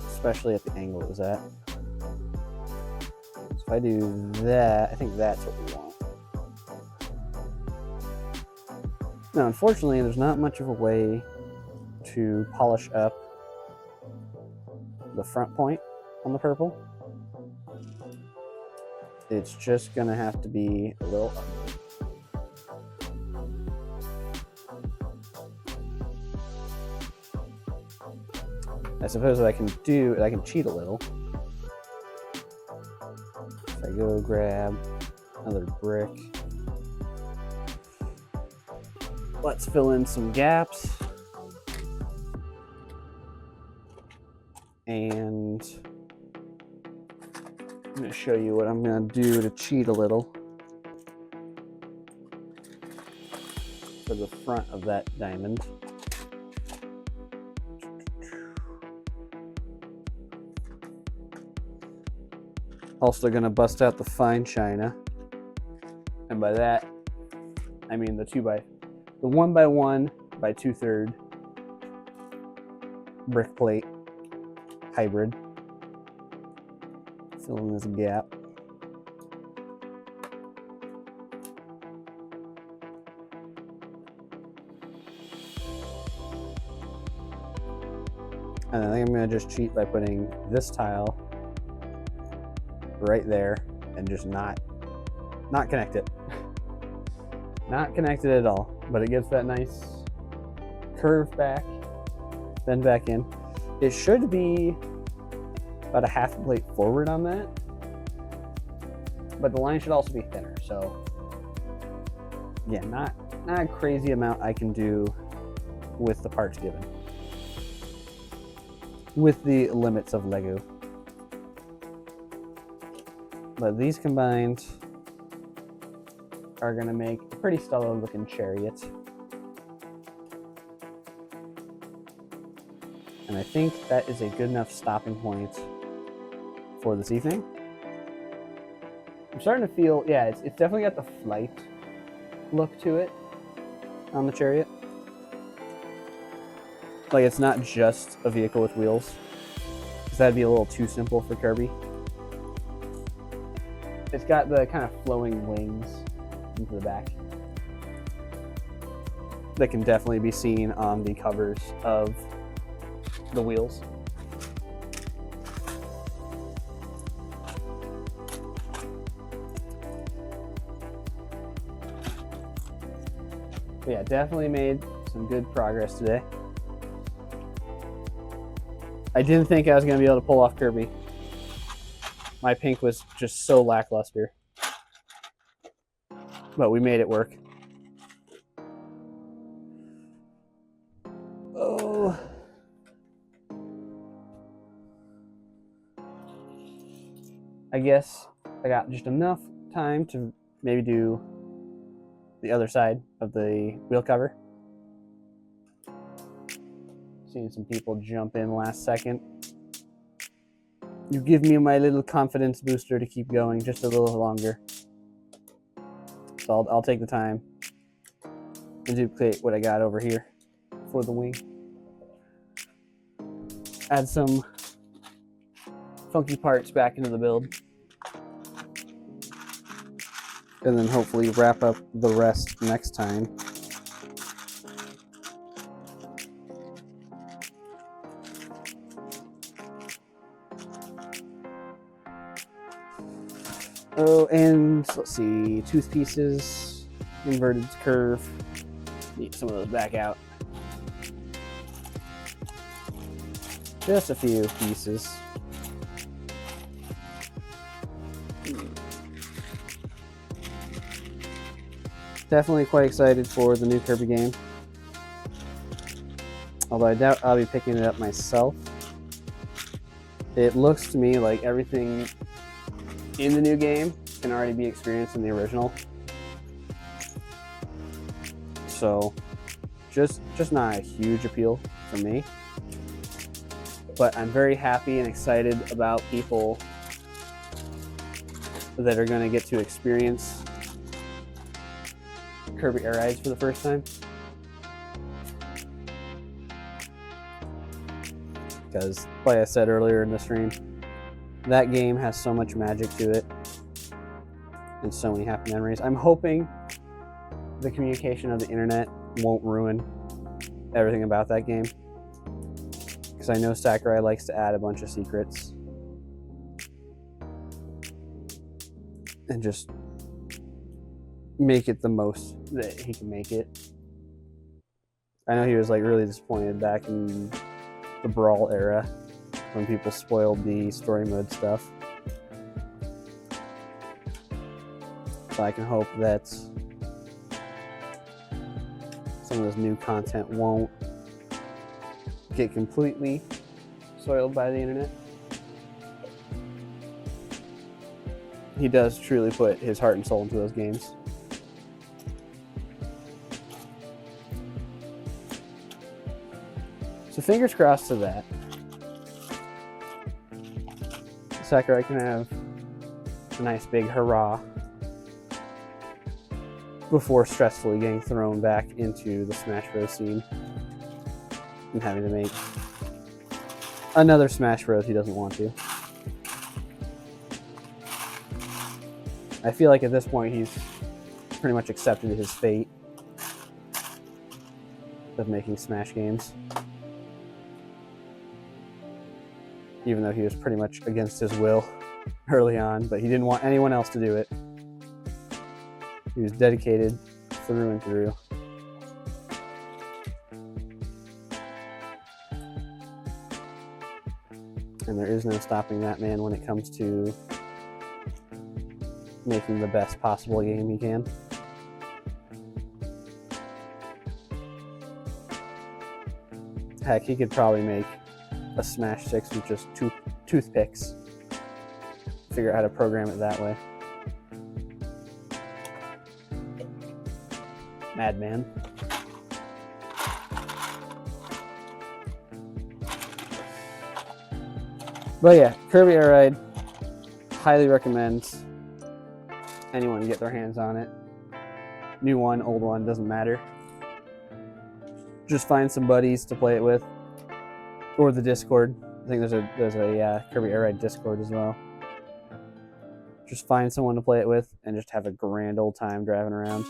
especially at the angle it was at. So if I do that, I think that's what we want. Now, unfortunately, there's not much of a way to polish up the front point on the purple. It's just gonna have to be a little ugly. I suppose what I can do, I can cheat a little. If I go grab another brick. Let's fill in some gaps. And I'm going to show you what I'm going to do to cheat a little for the front of that diamond. Also going to bust out the fine china, and by that I mean the 1x1 by 2/3 brick plate hybrid. Fill in this gap. And I think I'm going to just cheat by putting this tile right there and just not connect it. Not connected at all, but it gets that nice curve back, then back in. It should be about a half a plate forward on that, but the line should also be thinner. So yeah, not a crazy amount I can do with the parts given, with the limits of Lego. But these combined are gonna make a pretty stellar looking chariot. And I think that is a good enough stopping point for this evening. I'm starting to feel, yeah, it's definitely got the flight look to it on the chariot. Like, it's not just a vehicle with wheels, because that'd be a little too simple for Kirby. It's got the kind of flowing wings into the back that can definitely be seen on the covers of the wheels. But yeah, definitely made some good progress today. I didn't think I was going to be able to pull off Kirby. My pink was just so lackluster. But we made it work. Oh. I guess I got just enough time to maybe do the other side of the wheel cover. Seeing some people jump in last second. You give me my little confidence booster to keep going just a little longer. So I'll take the time and duplicate what I got over here for the wing. Add some funky parts back into the build. And then hopefully wrap up the rest next time. Oh, and let's see, tooth pieces, inverted curve. Need some of those back out. Just a few pieces. Definitely quite excited for the new Kirby game. Although I doubt I'll be picking it up myself. It looks to me like everything in the new game can already be experienced in the original. So just not a huge appeal for me. But I'm very happy and excited about people that are going to get to experience Kirby Air Riders for the first time. Because, like I said earlier in the stream, that game has so much magic to it and so many happy memories. I'm hoping the communication of the internet won't ruin everything about that game, because I know Sakurai likes to add a bunch of secrets. and just make it the most that he can make it. I know he was like really disappointed back in the Brawl era when people spoiled the story mode stuff. So I can hope that some of this new content won't get completely soiled by the internet. He does truly put his heart and soul into those games. So fingers crossed to that. Sakurai can have a nice big hurrah before stressfully getting thrown back into the Smash Bros. Scene and having to make another Smash Bros. He doesn't want to. I feel like at this point he's pretty much accepted his fate of making Smash games. Even though he was pretty much against his will early on, but he didn't want anyone else to do it. He was dedicated through and through. And there is no stopping that man when it comes to making the best possible game he can. Heck, he could probably make a Smash 6 with just two toothpicks. Figure out how to program it that way. Madman. But yeah, Kirby Air Ride, highly recommend anyone get their hands on it. New one, old one, doesn't matter. Just find some buddies to play it with, or the Discord. I think there's a Kirby Air Ride Discord as well. Just find someone to play it with and just have a grand old time driving around.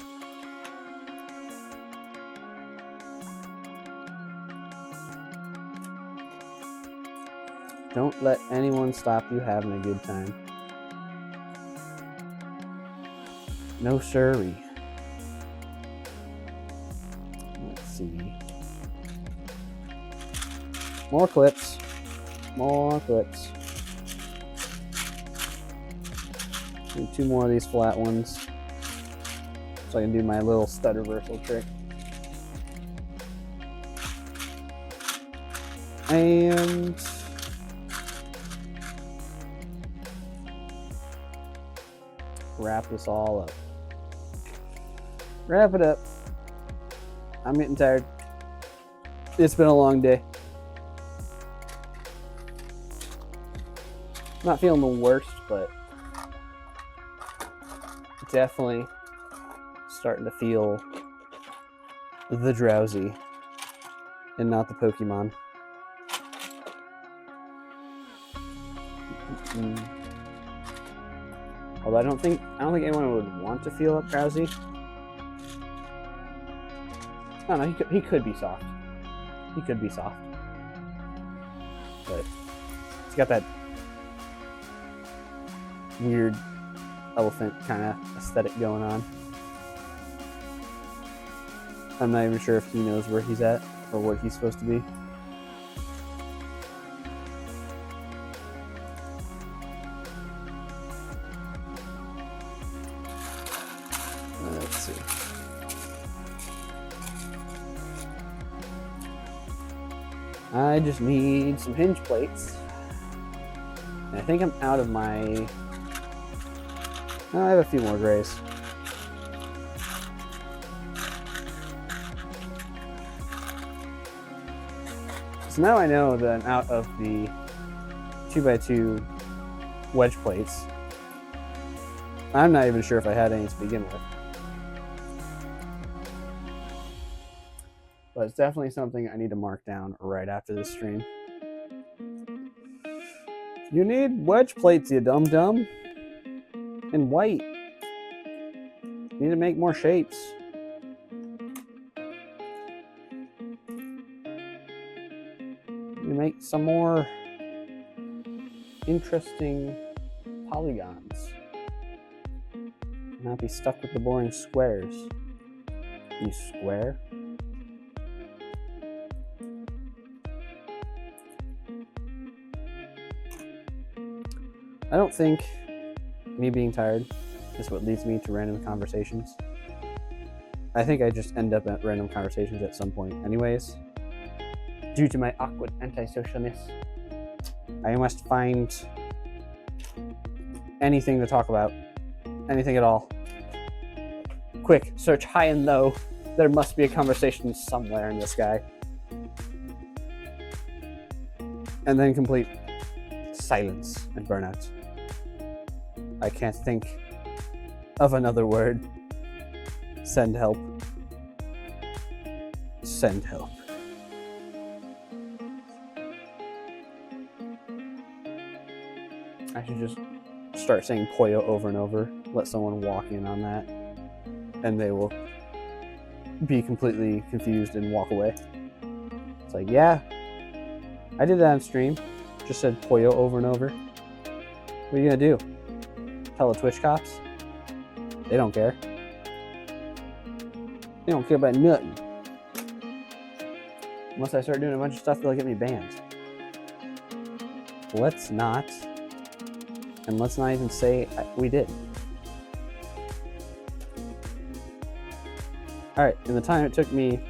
Don't let anyone stop you having a good time. No siree. Let's see. More clips. More clips. Need 2 more of these flat ones so I can do my little stud reversal trick. And wrap this all up. Wrap it up. I'm getting tired. It's been a long day. Not feeling the worst, but definitely starting to feel the drowsy and not the Pokemon. Although I don't think anyone would want to feel drowsy. I don't know, he could be soft. He could be soft. But he's got that weird elephant kind of aesthetic going on. I'm not even sure if he knows where he's at or what he's supposed to be. Let's see. I just need some hinge plates. And I think I'm out of my... I have a few more grays. So now I know that I'm out of the 2x2 wedge plates. I'm not even sure if I had any to begin with. But it's definitely something I need to mark down right after this stream. You need wedge plates, you dum-dum. And white. You need to make more shapes. You make some more interesting polygons. Not be stuck with the boring squares. You square? I don't think me being tired is what leads me to random conversations. I think I just end up at random conversations at some point anyways. Due to my awkward antisocialness, I must find anything to talk about. Anything at all. Quick, search high and low. There must be a conversation somewhere in the sky. And then complete silence and burnout. I can't think of another word. Send help. Send help. I should just start saying Poyo over and over. Let someone walk in on that. And they will be completely confused and walk away. It's like, yeah, I did that on stream. Just said Poyo over and over. What are you gonna do? Tell the Twitch cops? They don't care. They don't care about nothing. Once I start doing a bunch of stuff, they'll get me banned. Let's not. And let's not even say we did. Alright, in the time it took me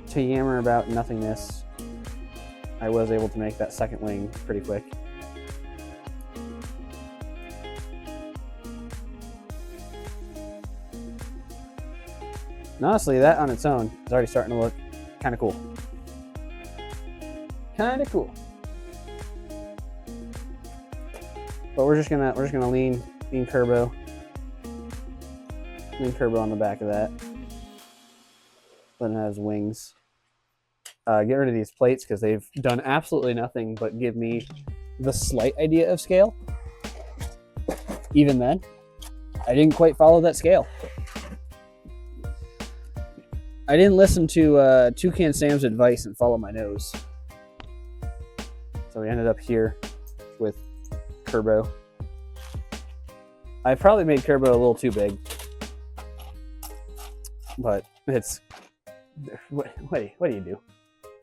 to yammer about nothingness, I was able to make that second wing pretty quick. And honestly, that on its own is already starting to look kind of cool. Kind of cool. But we're just gonna lean Kirbo on the back of that. Then it has wings. Get rid of these plates because they've done absolutely nothing but give me the slight idea of scale. Even then, I didn't quite follow that scale. I didn't listen to Toucan Sam's advice and follow my nose. So we ended up here with Kirbo. I probably made Kirbo a little too big. But it's... What do you do?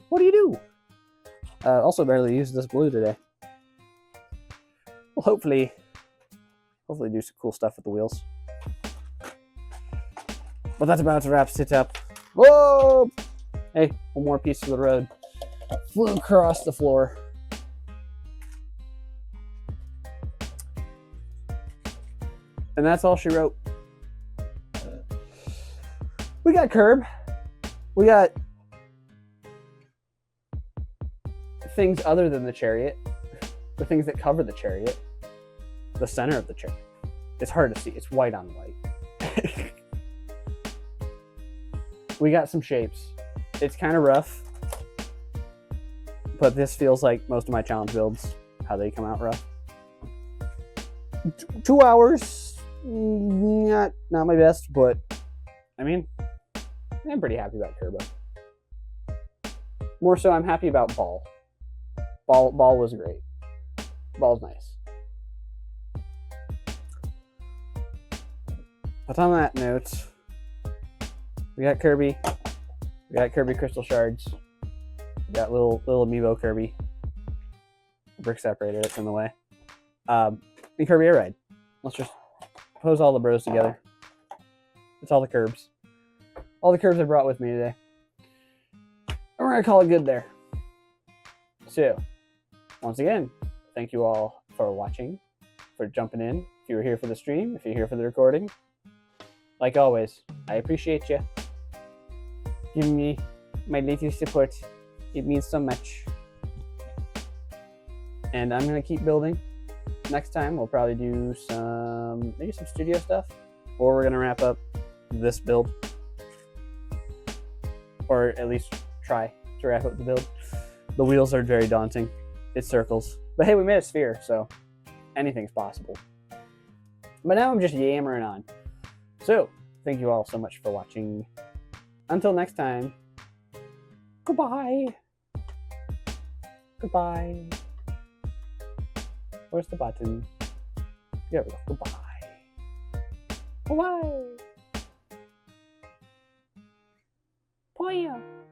What do you do? Also barely used this blue today. Well, hopefully do some cool stuff with the wheels. But that's about to wrap it up. Whoa! Hey, one more piece of the road. Flew across the floor. And that's all she wrote. We got curb. We got things other than the chariot. The things that cover the chariot. The center of the chariot. It's hard to see. It's white on white. We got some shapes. It's kind of rough. But this feels like most of my challenge builds, how they come out rough. 2 hours. Not my best, but I mean, I'm pretty happy about Kirbo. More so, I'm happy about Ball. Ball was great. Ball's nice. But on that note, we got Kirby. We got Kirby Crystal Shards. We got little amiibo Kirby. Brick separator that's in the way. And Kirby Air Ride. Let's just pose all the bros together. It's all the curbs. All the curbs I brought with me today. And we're going to call it good there. So, once again, thank you all for watching, for jumping in. If you were here for the stream, if you're here for the recording. Like always, I appreciate you giving me my latest support. It means so much. And I'm going to keep building. Next time, we'll probably do maybe some studio stuff. Or we're going to wrap up this build. Or at least try to wrap up the build. The wheels are very daunting. It circles. But hey, we made a sphere, so anything's possible. But now I'm just yammering on. So, thank you all so much for watching. Until next time, goodbye. Goodbye. Where's the button? There we go. Goodbye. Kawaii! Pollo!